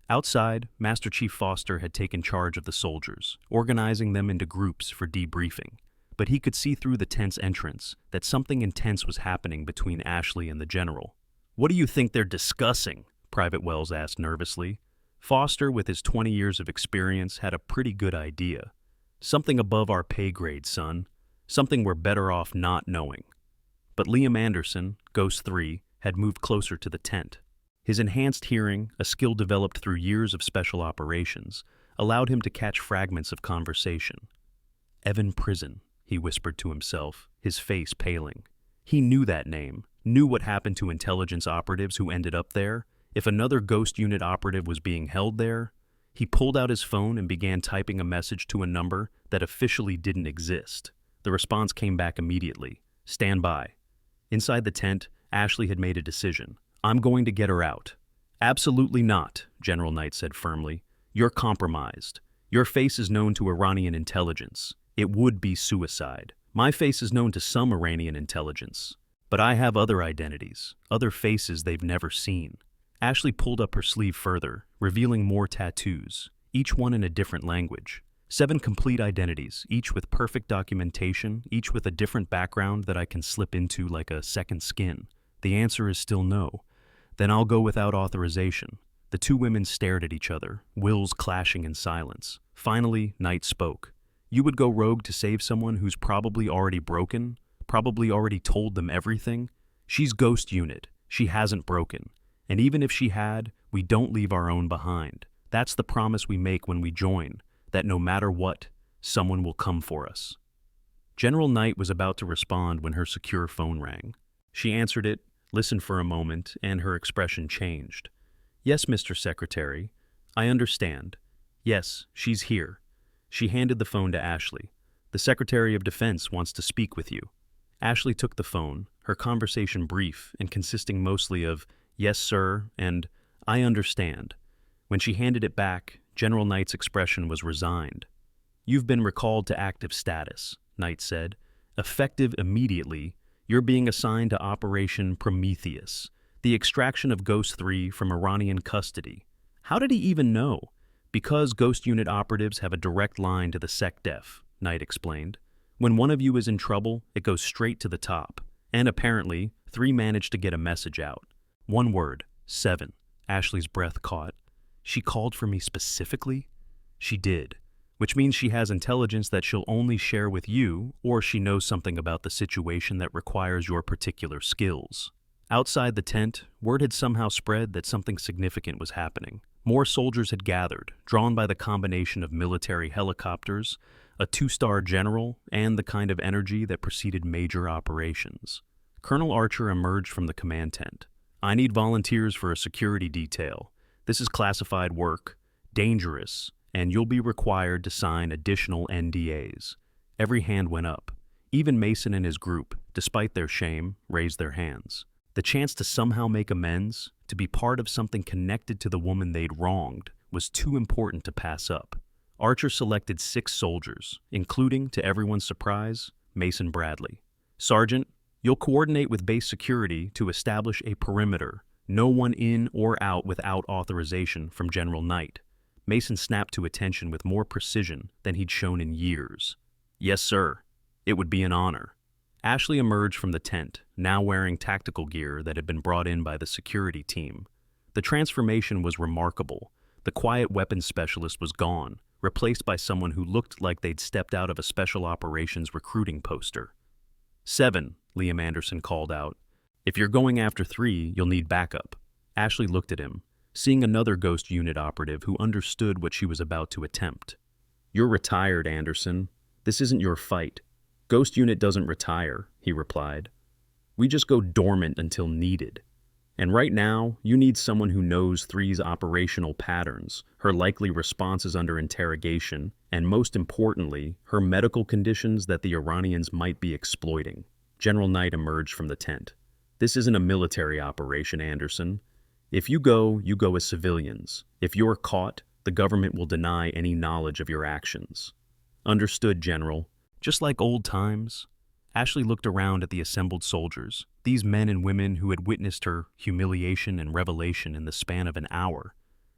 Outside, Master Chief Foster had taken charge of the soldiers, organizing them into groups for debriefing. But he could see through the tent's entrance that something intense was happening between Ashley and the general. "What do you think they're discussing?" Private Wells asked nervously. Foster, with his 20 years of experience, had a pretty good idea. "Something above our pay grade, son. Something we're better off not knowing." But Liam Anderson, Ghost 3, had moved closer to the tent. His enhanced hearing, a skill developed through years of special operations, allowed him to catch fragments of conversation. "Evan Prison," he whispered to himself, his face paling. He knew that name, knew what happened to intelligence operatives who ended up there. If another Ghost Unit operative was being held there, he pulled out his phone and began typing a message to a number that officially didn't exist. The response came back immediately. "Stand by." Inside the tent, Ashley had made a decision. "I'm going to get her out." "Absolutely not," General Knight said firmly. "You're compromised. Your face is known to Iranian intelligence. It would be suicide. My face is known to some Iranian intelligence, but I have other identities, other faces they've never seen. Ashley pulled up her sleeve further, revealing more tattoos, each one in a different language. 7 complete identities, each with perfect documentation, each with a different background that I can slip into like a second skin. The answer is still no. Then I'll go without authorization. The 2 women stared at each other, wills clashing in silence. Finally, Knight spoke. You would go rogue to save someone who's probably already broken? Probably already told them everything? She's Ghost Unit. She hasn't broken. And even if she had, we don't leave our own behind. That's the promise we make when we join, that no matter what, someone will come for us. General Knight was about to respond when her secure phone rang. She answered it, listened for a moment, and her expression changed. Yes, Mr. Secretary. I understand. Yes, she's here. She handed the phone to Ashley. The Secretary of Defense wants to speak with you. Ashley took the phone, her conversation brief and consisting mostly of, yes, sir, and I understand. When she handed it back, General Knight's expression was resigned. You've been recalled to active status, Knight said. Effective immediately, you're being assigned to Operation Prometheus, the extraction of Ghost 3 from Iranian custody. How did he even know? Because Ghost Unit operatives have a direct line to the SecDef, Knight explained. When one of you is in trouble, it goes straight to the top. And apparently, 3 managed to get a message out. One word, 7. Ashley's breath caught. She called for me specifically? She did, which means she has intelligence that she'll only share with you, or she knows something about the situation that requires your particular skills. Outside the tent, word had somehow spread that something significant was happening. More soldiers had gathered, drawn by the combination of military helicopters, a 2-star general, and the kind of energy that preceded major operations. Colonel Archer emerged from the command tent. I need volunteers for a security detail. This is classified work, dangerous, and you'll be required to sign additional NDAs. Every hand went up. Even Mason and his group, despite their shame, raised their hands. The chance to somehow make amends, to be part of something connected to the woman they'd wronged, was too important to pass up. Archer selected 6 soldiers, including, to everyone's surprise, Mason Bradley. Sergeant, you'll coordinate with base security to establish a perimeter, no one in or out without authorization from General Knight. Mason snapped to attention with more precision than he'd shown in years. Yes, sir. It would be an honor. Ashley emerged from the tent, now wearing tactical gear that had been brought in by the security team. The transformation was remarkable. The quiet weapons specialist was gone, replaced by someone who looked like they'd stepped out of a special operations recruiting poster. 7, Liam Anderson called out. If you're going after 3, you'll need backup. Ashley looked at him, seeing another Ghost Unit operative who understood what she was about to attempt. You're retired, Anderson. This isn't your fight. Ghost Unit doesn't retire, he replied. We just go dormant until needed. And right now, you need someone who knows 3's operational patterns, her likely responses under interrogation, and most importantly, her medical conditions that the Iranians might be exploiting. General Knight emerged from the tent. This isn't a military operation, Anderson. If you go as civilians. If you're caught, the government will deny any knowledge of your actions. Understood, General. Just like old times. Ashley looked around at the assembled soldiers, these men and women who had witnessed her humiliation and revelation in the span of an hour.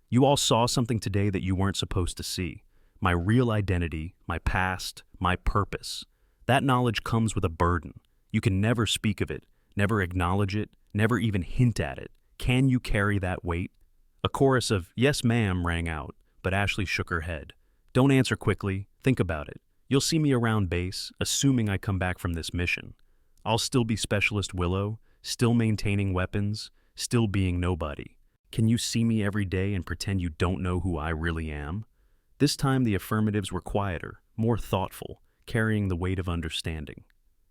You all saw something today that you weren't supposed to see. My real identity, my past, my purpose. That knowledge comes with a burden. You can never speak of it, never acknowledge it, never even hint at it. Can you carry that weight? A chorus of, yes, ma'am, rang out, but Ashley shook her head. Don't answer quickly. Think about it. You'll see me around base, assuming I come back from this mission. I'll still be Specialist Willow, still maintaining weapons, still being nobody. Can you see me every day and pretend you don't know who I really am? This time the affirmatives were quieter, more thoughtful, carrying the weight of understanding.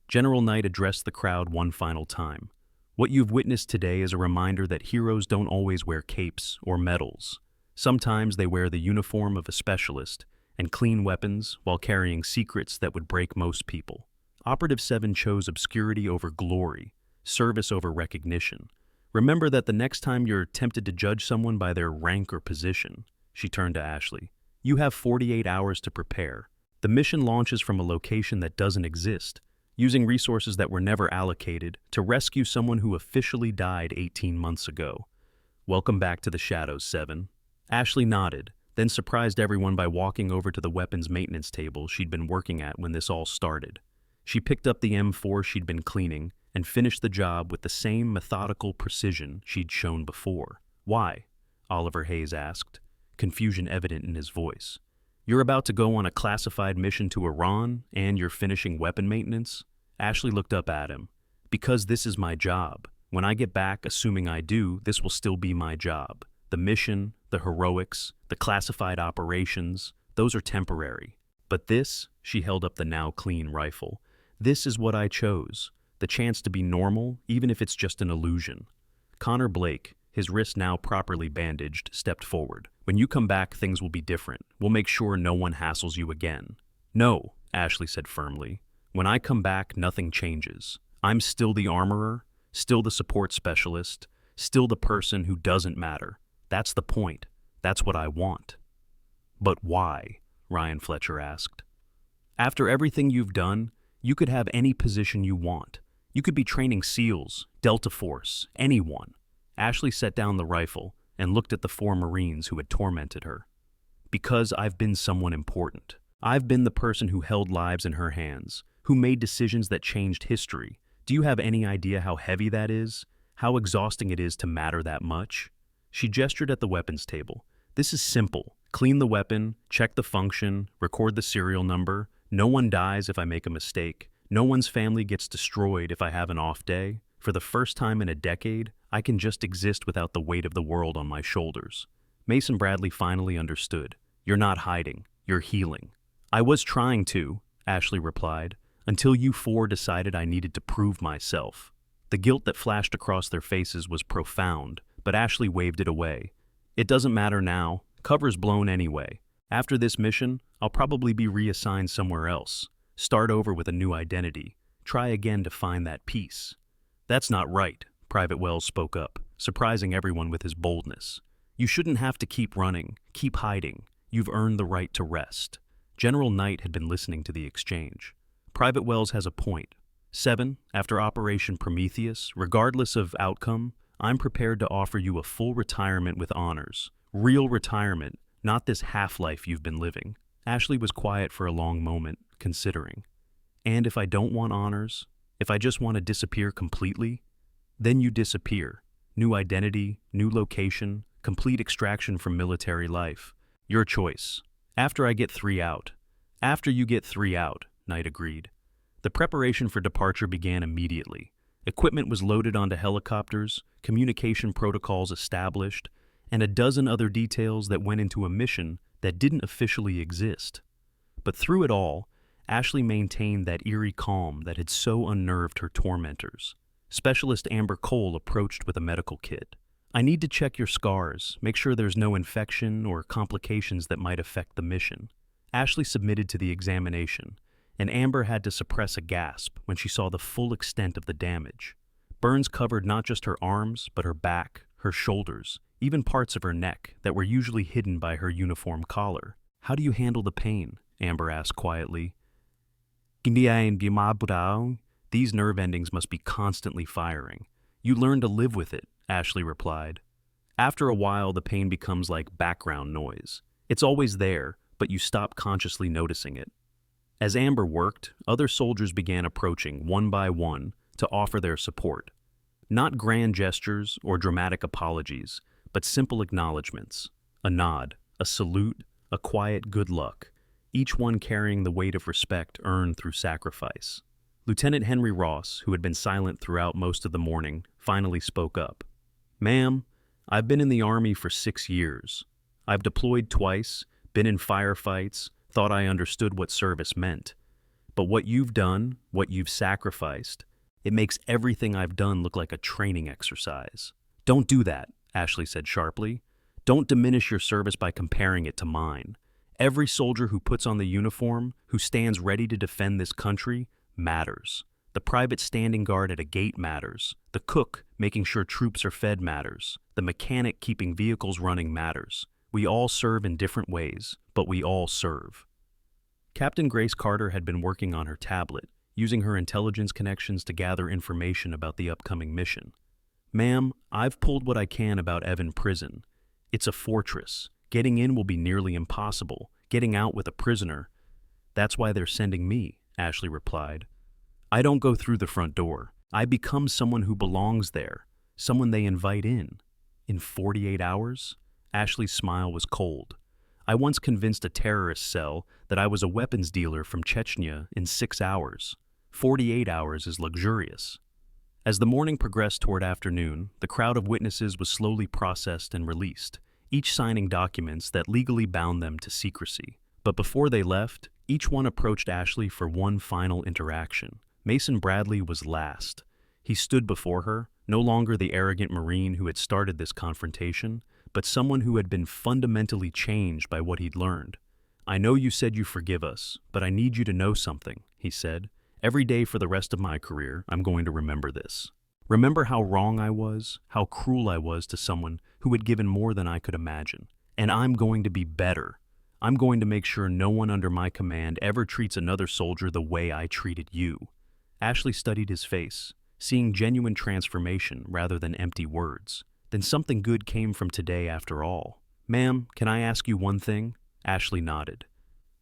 General Knight addressed the crowd one final time. What you've witnessed today is a reminder that heroes don't always wear capes or medals. Sometimes they wear the uniform of a specialist and clean weapons while carrying secrets that would break most people. Operative 7 chose obscurity over glory, service over recognition. Remember that the next time you're tempted to judge someone by their rank or position, she turned to Ashley, you have 48 hours to prepare. The mission launches from a location that doesn't exist, using resources that were never allocated to rescue someone who officially died 18 months ago. Welcome back to the shadows, 7. Ashley nodded, then surprised everyone by walking over to the weapons maintenance table she'd been working at when this all started. She picked up the M4 she'd been cleaning and finished the job with the same methodical precision she'd shown before. "Why?" Oliver Hayes asked, confusion evident in his voice. "You're about to go on a classified mission to Iran, and you're finishing weapon maintenance?" Ashley looked up at him. "Because this is my job. When I get back, assuming I do, this will still be my job. The mission, the heroics, the classified operations, those are temporary. But this," she held up the now clean rifle, "this is what I chose. The chance to be normal, even if it's just an illusion." Connor Blake, his wrist now properly bandaged, stepped forward. "When you come back, things will be different. We'll make sure no one hassles you again." "No," Ashley said firmly. "When I come back, nothing changes. I'm still the armorer, still the support specialist, still the person who doesn't matter. That's the point. That's what I want." "But why?" Ryan Fletcher asked. "After everything you've done, you could have any position you want. You could be training SEALs, Delta Force, anyone." Ashley set down the rifle and looked at the 4 Marines who had tormented her. "Because I've been someone important. I've been the person who held lives in her hands, who made decisions that changed history. Do you have any idea how heavy that is? How exhausting it is to matter that much?" She gestured at the weapons table. "This is simple. Clean the weapon, check the function, record the serial number. No one dies if I make a mistake. No one's family gets destroyed if I have an off day. For the first time in a decade, I can just exist without the weight of the world on my shoulders." Mason Bradley finally understood. "You're not hiding. You're healing." "I was trying to," Ashley replied, "until you 4 decided I needed to prove myself." The guilt that flashed across their faces was profound, but Ashley waved it away. "It doesn't matter now. Cover's blown anyway. After this mission, I'll probably be reassigned somewhere else. Start over with a new identity. Try again to find that peace." "That's not right," Private Wells spoke up, surprising everyone with his boldness. "You shouldn't have to keep running, keep hiding. You've earned the right to rest." General Knight had been listening to the exchange. "Private Wells has a point. 7, after Operation Prometheus, regardless of outcome, I'm prepared to offer you a full retirement with honors. Real retirement, not this half-life you've been living." Ashley was quiet for a long moment, considering. "And if I don't want honors, if I just want to disappear completely?" "Then you disappear. New identity, new location, complete extraction from military life. Your choice. After I get 3 out." "After you get 3 out," Knight agreed. The preparation for departure began immediately. Equipment was loaded onto helicopters, communication protocols established, and a dozen other details that went into a mission that didn't officially exist. But through it all, Ashley maintained that eerie calm that had so unnerved her tormentors. Specialist Amber Cole approached with a medical kit. "I need to check your scars, make sure there's no infection or complications that might affect the mission." Ashley submitted to the examination, and Amber had to suppress a gasp when she saw the full extent of the damage. Burns covered not just her arms, but her back, her shoulders, even parts of her neck that were usually hidden by her uniform collar. "How do you handle the pain?" Amber asked quietly. "These nerve endings must be constantly firing. You learn to live with it," Ashley replied. "After a while, the pain becomes like background noise. It's always there, but you stop consciously noticing it." As Amber worked, other soldiers began approaching one by one to offer their support. Not grand gestures or dramatic apologies, but simple acknowledgments. A nod, a salute, a quiet good luck, each one carrying the weight of respect earned through sacrifice. Lieutenant Henry Ross, who had been silent throughout most of the morning, finally spoke up. "Ma'am, I've been in the Army for 6 years. I've deployed twice, been in firefights, thought I understood what service meant. But what you've done, what you've sacrificed, it makes everything I've done look like a training exercise." "Don't do that," Ashley said sharply. "Don't diminish your service by comparing it to mine. Every soldier who puts on the uniform, who stands ready to defend this country, matters. The private standing guard at a gate matters. The cook making sure troops are fed matters. The mechanic keeping vehicles running matters. We all serve in different ways, but we all serve." Captain Grace Carter had been working on her tablet, using her intelligence connections to gather information about the upcoming mission. "Ma'am, I've pulled what I can about Evan Prison. It's a fortress. Getting in will be nearly impossible. Getting out with a prisoner. That's why they're sending me," Ashley replied. "I don't go through the front door. I become someone who belongs there, someone they invite in." "In 48 hours?" Ashley's smile was cold. "I once convinced a terrorist cell that I was a weapons dealer from Chechnya in 6 hours. 48 hours is luxurious." As the morning progressed toward afternoon, the crowd of witnesses was slowly processed and released, each signing documents that legally bound them to secrecy. But before they left, each one approached Ashley for one final interaction. Mason Bradley was last. He stood before her, no longer the arrogant Marine who had started this confrontation, but someone who had been fundamentally changed by what he'd learned. "I know you said you forgive us, but I need you to know something," he said. "Every day for the rest of my career, I'm going to remember this. Remember how wrong I was, how cruel I was to someone who had given more than I could imagine. And I'm going to be better. I'm going to make sure no one under my command ever treats another soldier the way I treated you." Ashley studied his face, seeing genuine transformation rather than empty words. "Then something good came from today after all. Ma'am, can I ask you one thing?" Ashley nodded.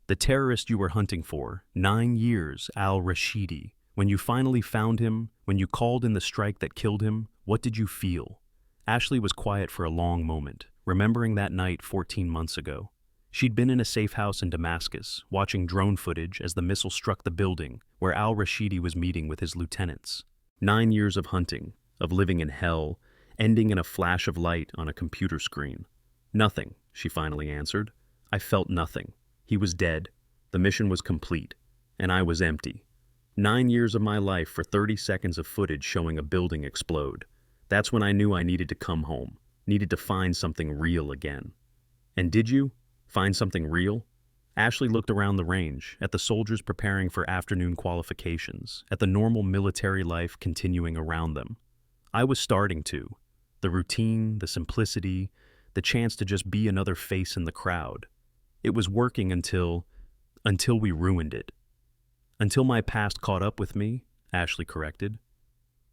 "The terrorist you were hunting for, 9 years, al-Rashidi, when you finally found him, when you called in the strike that killed him, what did you feel?" Ashley was quiet for a long moment, remembering that night 14 months ago. She'd been in a safe house in Damascus, watching drone footage as the missile struck the building where al-Rashidi was meeting with his lieutenants. 9 years of hunting, of living in hell, ending in a flash of light on a computer screen. "Nothing," she finally answered. "I felt nothing. He was dead. The mission was complete. And I was empty. 9 years of my life for 30 seconds of footage showing a building explode. That's when I knew I needed to come home, needed to find something real again." "And did you? Find something real?" Ashley looked around the range, at the soldiers preparing for afternoon qualifications, at the normal military life continuing around them. "I was starting to. The routine, the simplicity, the chance to just be another face in the crowd. It was working until we ruined it. Until my past caught up with me," Ashley corrected.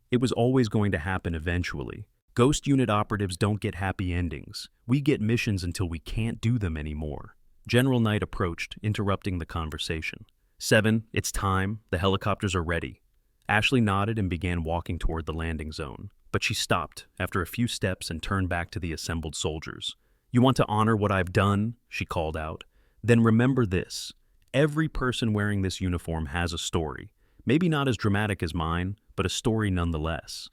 "It was always going to happen eventually. Ghost unit operatives don't get happy endings. We get missions until we can't do them anymore." General Knight approached, interrupting the conversation. "7, it's time. The helicopters are ready." Ashley nodded and began walking toward the landing zone, but she stopped after a few steps and turned back to the assembled soldiers. "You want to honor what I've done?" she called out. "Then remember this. Every person wearing this uniform has a story. Maybe not as dramatic as mine, but a story nonetheless.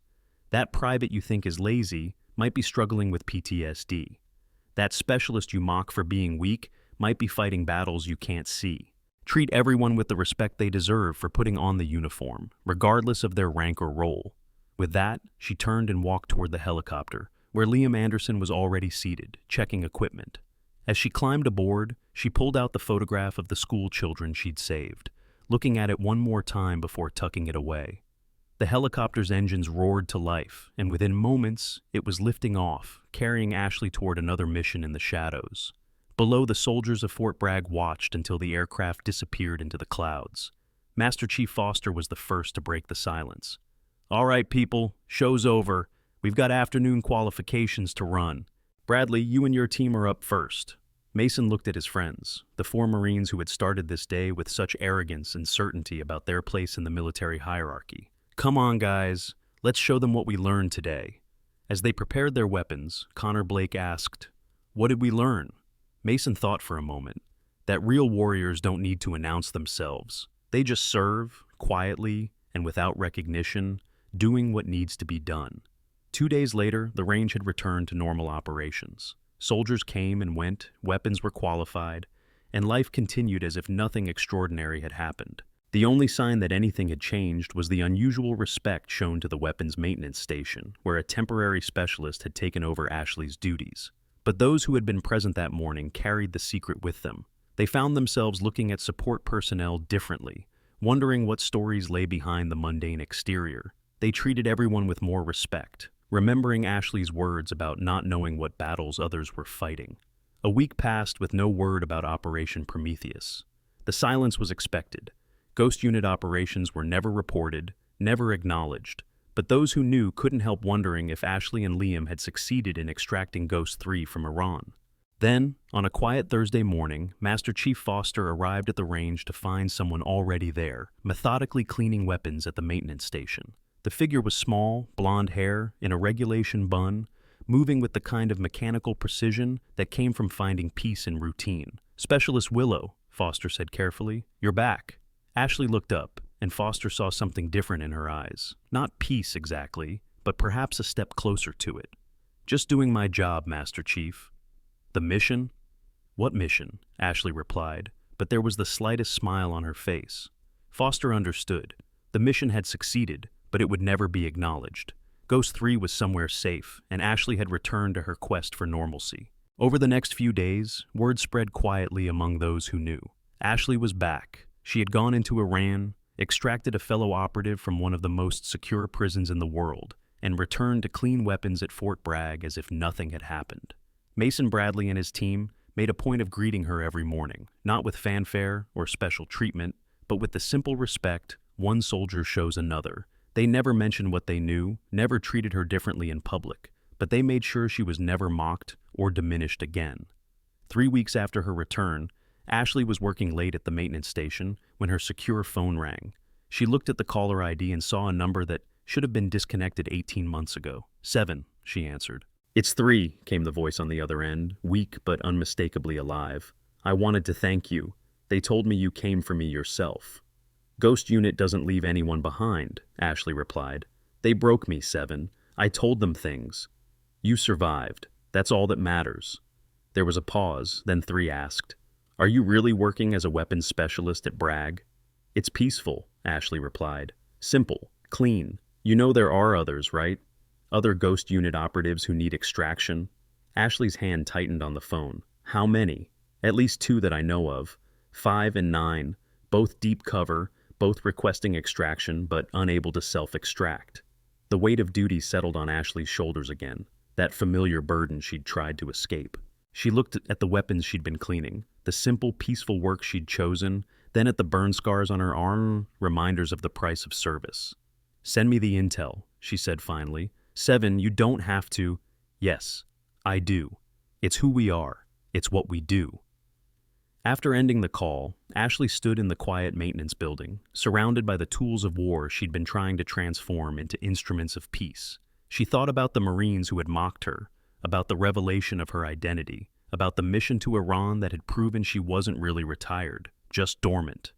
That private you think is lazy might be struggling with PTSD. That specialist you mock for being weak might be fighting battles you can't see. Treat everyone with the respect they deserve for putting on the uniform, regardless of their rank or role." With that, she turned and walked toward the helicopter, where Liam Anderson was already seated, checking equipment. As she climbed aboard, she pulled out the photograph of the school children she'd saved, looking at it one more time before tucking it away. The helicopter's engines roared to life, and within moments, it was lifting off, carrying Ashley toward another mission in the shadows. Below, the soldiers of Fort Bragg watched until the aircraft disappeared into the clouds. Master Chief Foster was the first to break the silence. "All right, people, show's over. We've got afternoon qualifications to run. Bradley, you and your team are up first." Mason looked at his friends, the 4 Marines who had started this day with such arrogance and certainty about their place in the military hierarchy. "Come on, guys. Let's show them what we learned today." As they prepared their weapons, Connor Blake asked, "What did we learn?" Mason thought for a moment that real warriors don't need to announce themselves. They just serve, quietly and without recognition, doing what needs to be done. 2 days later, the range had returned to normal operations. Soldiers came and went, weapons were qualified, and life continued as if nothing extraordinary had happened. The only sign that anything had changed was the unusual respect shown to the weapons maintenance station, where a temporary specialist had taken over Ashley's duties. But those who had been present that morning carried the secret with them. They found themselves looking at support personnel differently, wondering what stories lay behind the mundane exterior. They treated everyone with more respect, remembering Ashley's words about not knowing what battles others were fighting. A week passed with no word about Operation Prometheus. The silence was expected. Ghost unit operations were never reported, never acknowledged, but those who knew couldn't help wondering if Ashley and Liam had succeeded in extracting Ghost 3 from Iran. Then, on a quiet Thursday morning, Master Chief Foster arrived at the range to find someone already there, methodically cleaning weapons at the maintenance station. The figure was small, blonde hair, in a regulation bun, moving with the kind of mechanical precision that came from finding peace in routine. "Specialist Willow," Foster said carefully, "you're back." Ashley looked up, and Foster saw something different in her eyes. Not peace exactly, but perhaps a step closer to it. "Just doing my job, Master Chief." "The mission?" "What mission?" Ashley replied, but there was the slightest smile on her face. Foster understood. The mission had succeeded, but it would never be acknowledged. Ghost 3 was somewhere safe, and Ashley had returned to her quest for normalcy. Over the next few days, word spread quietly among those who knew. Ashley was back. She had gone into Iran, extracted a fellow operative from one of the most secure prisons in the world, and returned to clean weapons at Fort Bragg as if nothing had happened. Mason Bradley and his team made a point of greeting her every morning, not with fanfare or special treatment, but with the simple respect one soldier shows another. They never mentioned what they knew, never treated her differently in public, but they made sure she was never mocked or diminished again. 3 weeks after her return, Ashley was working late at the maintenance station when her secure phone rang. She looked at the caller ID and saw a number that should have been disconnected 18 months ago. "7, she answered. "It's 3, came the voice on the other end, weak but unmistakably alive. "I wanted to thank you. They told me you came for me yourself." "Ghost unit doesn't leave anyone behind," Ashley replied. "They broke me, 7. I told them things. You survived. That's all that matters." There was a pause, then 3 asked, "Are you really working as a weapons specialist at Bragg?" "It's peaceful," Ashley replied. "Simple, clean. You know there are others, right? Other Ghost unit operatives who need extraction?" Ashley's hand tightened on the phone. "How many?" "At least 2 that I know of. 5 and 9, both deep cover, both requesting extraction but unable to self-extract." The weight of duty settled on Ashley's shoulders again, that familiar burden she'd tried to escape. She looked at the weapons she'd been cleaning, the simple, peaceful work she'd chosen, then at the burn scars on her arm, reminders of the price of service. "Send me the intel," she said finally. 7, you don't have to." "Yes, I do. It's who we are. It's what we do." After ending the call, Ashley stood in the quiet maintenance building, surrounded by the tools of war she'd been trying to transform into instruments of peace. She thought about the Marines who had mocked her, about the revelation of her identity, about the mission to Iran that had proven she wasn't really retired, just dormant.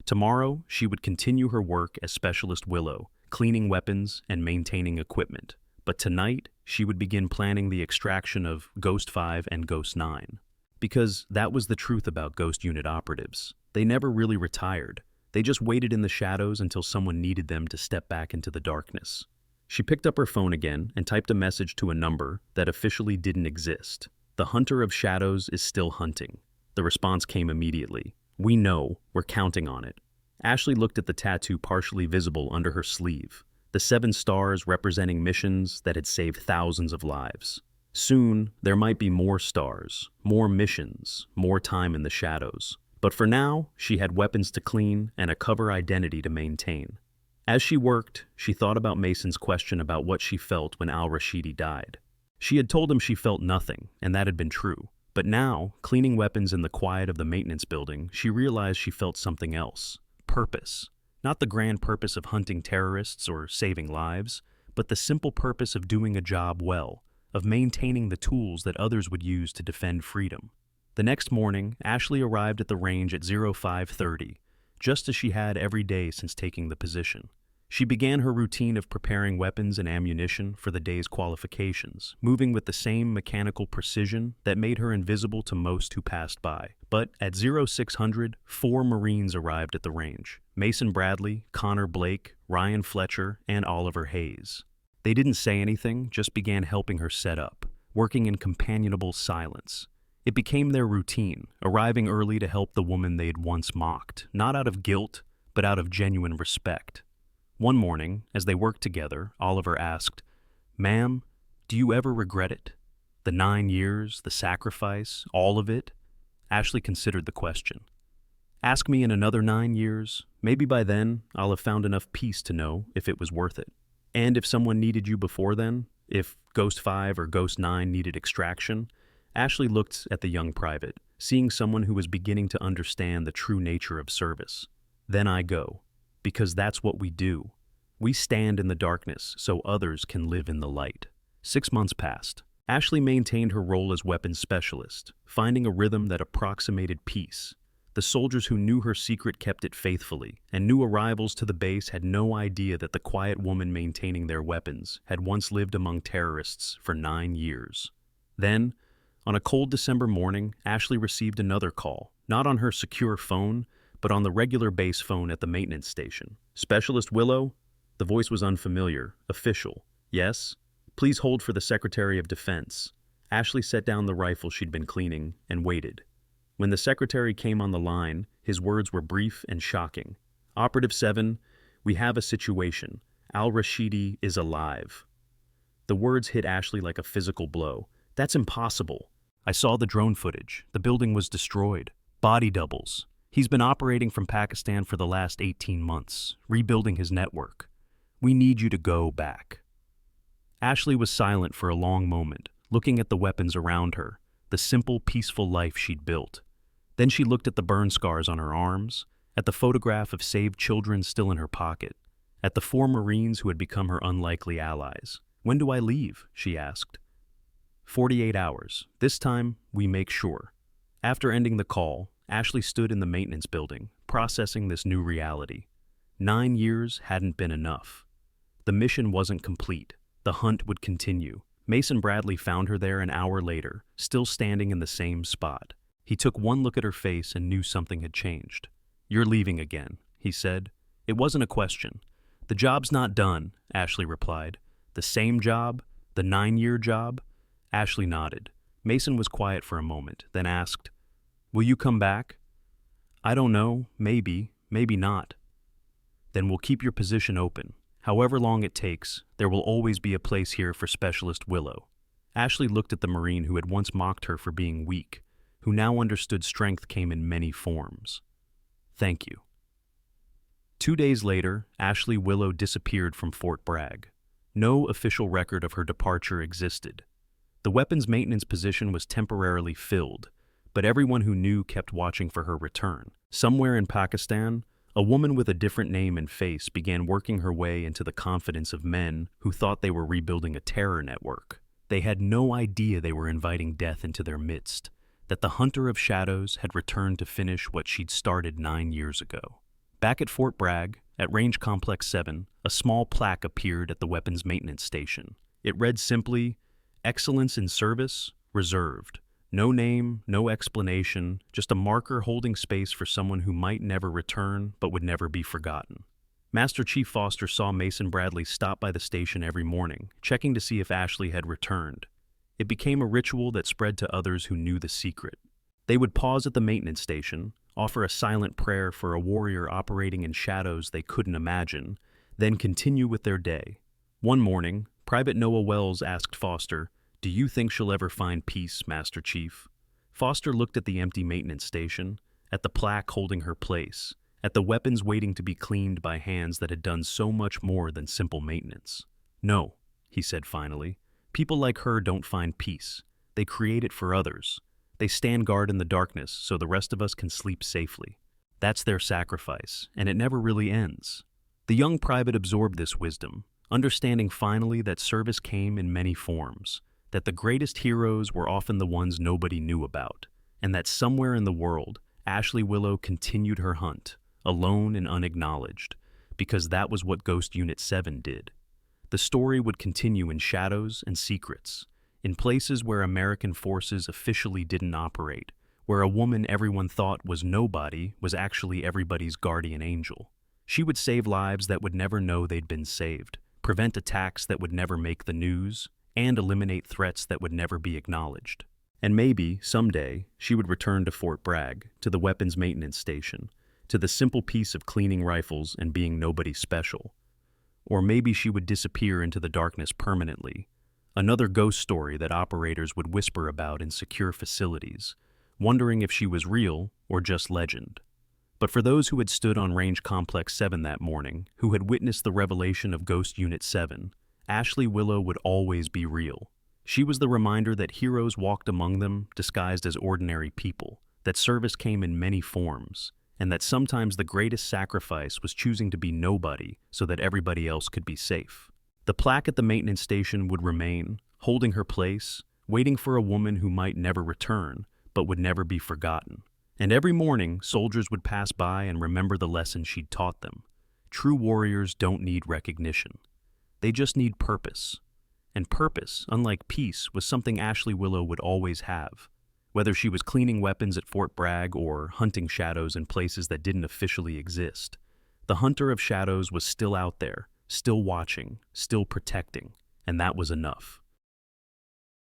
Tomorrow, she would continue her work as Specialist Willow, cleaning weapons and maintaining equipment. But tonight, she would begin planning the extraction of Ghost 5 and Ghost 9. Because that was the truth about Ghost unit operatives. They never really retired. They just waited in the shadows until someone needed them to step back into the darkness. She picked up her phone again and typed a message to a number that officially didn't exist. "The hunter of shadows is still hunting." The response came immediately. "We know. We're counting on it." Ashley looked at the tattoo partially visible under her sleeve. The 7 stars representing missions that had saved thousands of lives. Soon, there might be more stars, more missions, more time in the shadows. But for now, she had weapons to clean and a cover identity to maintain. As she worked, she thought about Mason's question about what she felt when al-Rashidi died. She had told him she felt nothing, and that had been true. But now, cleaning weapons in the quiet of the maintenance building, she realized she felt something else. Purpose. Not the grand purpose of hunting terrorists or saving lives, but the simple purpose of doing a job well, of maintaining the tools that others would use to defend freedom. The next morning, Ashley arrived at the range at 05:30, just as she had every day since taking the position. She began her routine of preparing weapons and ammunition for the day's qualifications, moving with the same mechanical precision that made her invisible to most who passed by. But at 0600, 4 Marines arrived at the range: Mason Bradley, Connor Blake, Ryan Fletcher, and Oliver Hayes. They didn't say anything, just began helping her set up, working in companionable silence. It became their routine, arriving early to help the woman they'd once mocked, not out of guilt, but out of genuine respect. One morning, as they worked together, Oliver asked, "Ma'am, do you ever regret it? The 9 years, the sacrifice, all of it?" Ashley considered the question. Ask me in another 9 years. Maybe by then, I'll have found enough peace to know if it was worth it. And if someone needed you before then, if Ghost 5 or Ghost 9 needed extraction, Ashley looked at the young private, seeing someone who was beginning to understand the true nature of service. Then I go, because that's what we do. We stand in the darkness so others can live in the light. 6 months passed. Ashley maintained her role as weapons specialist, finding a rhythm that approximated peace. The soldiers who knew her secret kept it faithfully, and new arrivals to the base had no idea that the quiet woman maintaining their weapons had once lived among terrorists for 9 years. Then, on a cold December morning, Ashley received another call, not on her secure phone, but on the regular base phone at the maintenance station. Specialist Willow? The voice was unfamiliar, official. Yes? Please hold for the Secretary of Defense. Ashley set down the rifle she'd been cleaning and waited. When the secretary came on the line, his words were brief and shocking. Operative 7, we have a situation. Al-Rashidi is alive. The words hit Ashley like a physical blow. That's impossible. I saw the drone footage. The building was destroyed. Body doubles. He's been operating from Pakistan for the last 18 months, rebuilding his network. We need you to go back. Ashley was silent for a long moment, looking at the weapons around her, the simple, peaceful life she'd built. Then she looked at the burn scars on her arms, at the photograph of saved children still in her pocket, at the 4 Marines who had become her unlikely allies. When do I leave? She asked. 48 hours. This time, we make sure. After ending the call, Ashley stood in the maintenance building, processing this new reality. 9 years hadn't been enough. The mission wasn't complete. The hunt would continue. Mason Bradley found her there an hour later, still standing in the same spot. He took one look at her face and knew something had changed. You're leaving again, he said. It wasn't a question. The job's not done, Ashley replied. The same job? The 9-year job? Ashley nodded. Mason was quiet for a moment, then asked, Will you come back? I don't know. Maybe. Maybe not. Then we'll keep your position open. However long it takes, there will always be a place here for Specialist Willow. Ashley looked at the Marine who had once mocked her for being weak, who now understood strength came in many forms. Thank you. 2 days later, Ashley Willow disappeared from Fort Bragg. No official record of her departure existed. The weapons maintenance position was temporarily filled, but everyone who knew kept watching for her return. Somewhere in Pakistan, a woman with a different name and face began working her way into the confidence of men who thought they were rebuilding a terror network. They had no idea they were inviting death into their midst, that the Hunter of Shadows had returned to finish what she'd started 9 years ago. Back at Fort Bragg, at Range Complex 7, a small plaque appeared at the weapons maintenance station. It read simply, Excellence in Service, Reserved. No name, no explanation, just a marker holding space for someone who might never return but would never be forgotten. Master Chief Foster saw Mason Bradley stop by the station every morning, checking to see if Ashley had returned. It became a ritual that spread to others who knew the secret. They would pause at the maintenance station, offer a silent prayer for a warrior operating in shadows they couldn't imagine, then continue with their day. One morning, Private Noah Wells asked Foster, Do you think she'll ever find peace, Master Chief? Foster looked at the empty maintenance station, at the plaque holding her place, at the weapons waiting to be cleaned by hands that had done so much more than simple maintenance. No, he said finally. People like her don't find peace. They create it for others. They stand guard in the darkness so the rest of us can sleep safely. That's their sacrifice, and it never really ends. The young private absorbed this wisdom, understanding finally that service came in many forms, that the greatest heroes were often the ones nobody knew about, and that somewhere in the world, Ashley Willow continued her hunt, alone and unacknowledged, because that was what Ghost Unit 7 did. The story would continue in shadows and secrets, in places where American forces officially didn't operate, where a woman everyone thought was nobody was actually everybody's guardian angel. She would save lives that would never know they'd been saved, prevent attacks that would never make the news, and eliminate threats that would never be acknowledged. And maybe, someday, she would return to Fort Bragg, to the weapons maintenance station, to the simple peace of cleaning rifles and being nobody special. Or maybe she would disappear into the darkness permanently, another ghost story that operators would whisper about in secure facilities, wondering if she was real or just legend. But for those who had stood on Range Complex 7 that morning, who had witnessed the revelation of Ghost Unit 7, Ashley Willow would always be real. She was the reminder that heroes walked among them disguised as ordinary people, that service came in many forms, and that sometimes the greatest sacrifice was choosing to be nobody so that everybody else could be safe. The plaque at the maintenance station would remain, holding her place, waiting for a woman who might never return, but would never be forgotten. And every morning, soldiers would pass by and remember the lesson she'd taught them. True warriors don't need recognition. They just need purpose. And purpose, unlike peace, was something Ashley Willow would always have. Whether she was cleaning weapons at Fort Bragg or hunting shadows in places that didn't officially exist, the hunter of shadows was still out there, still watching, still protecting, and that was enough.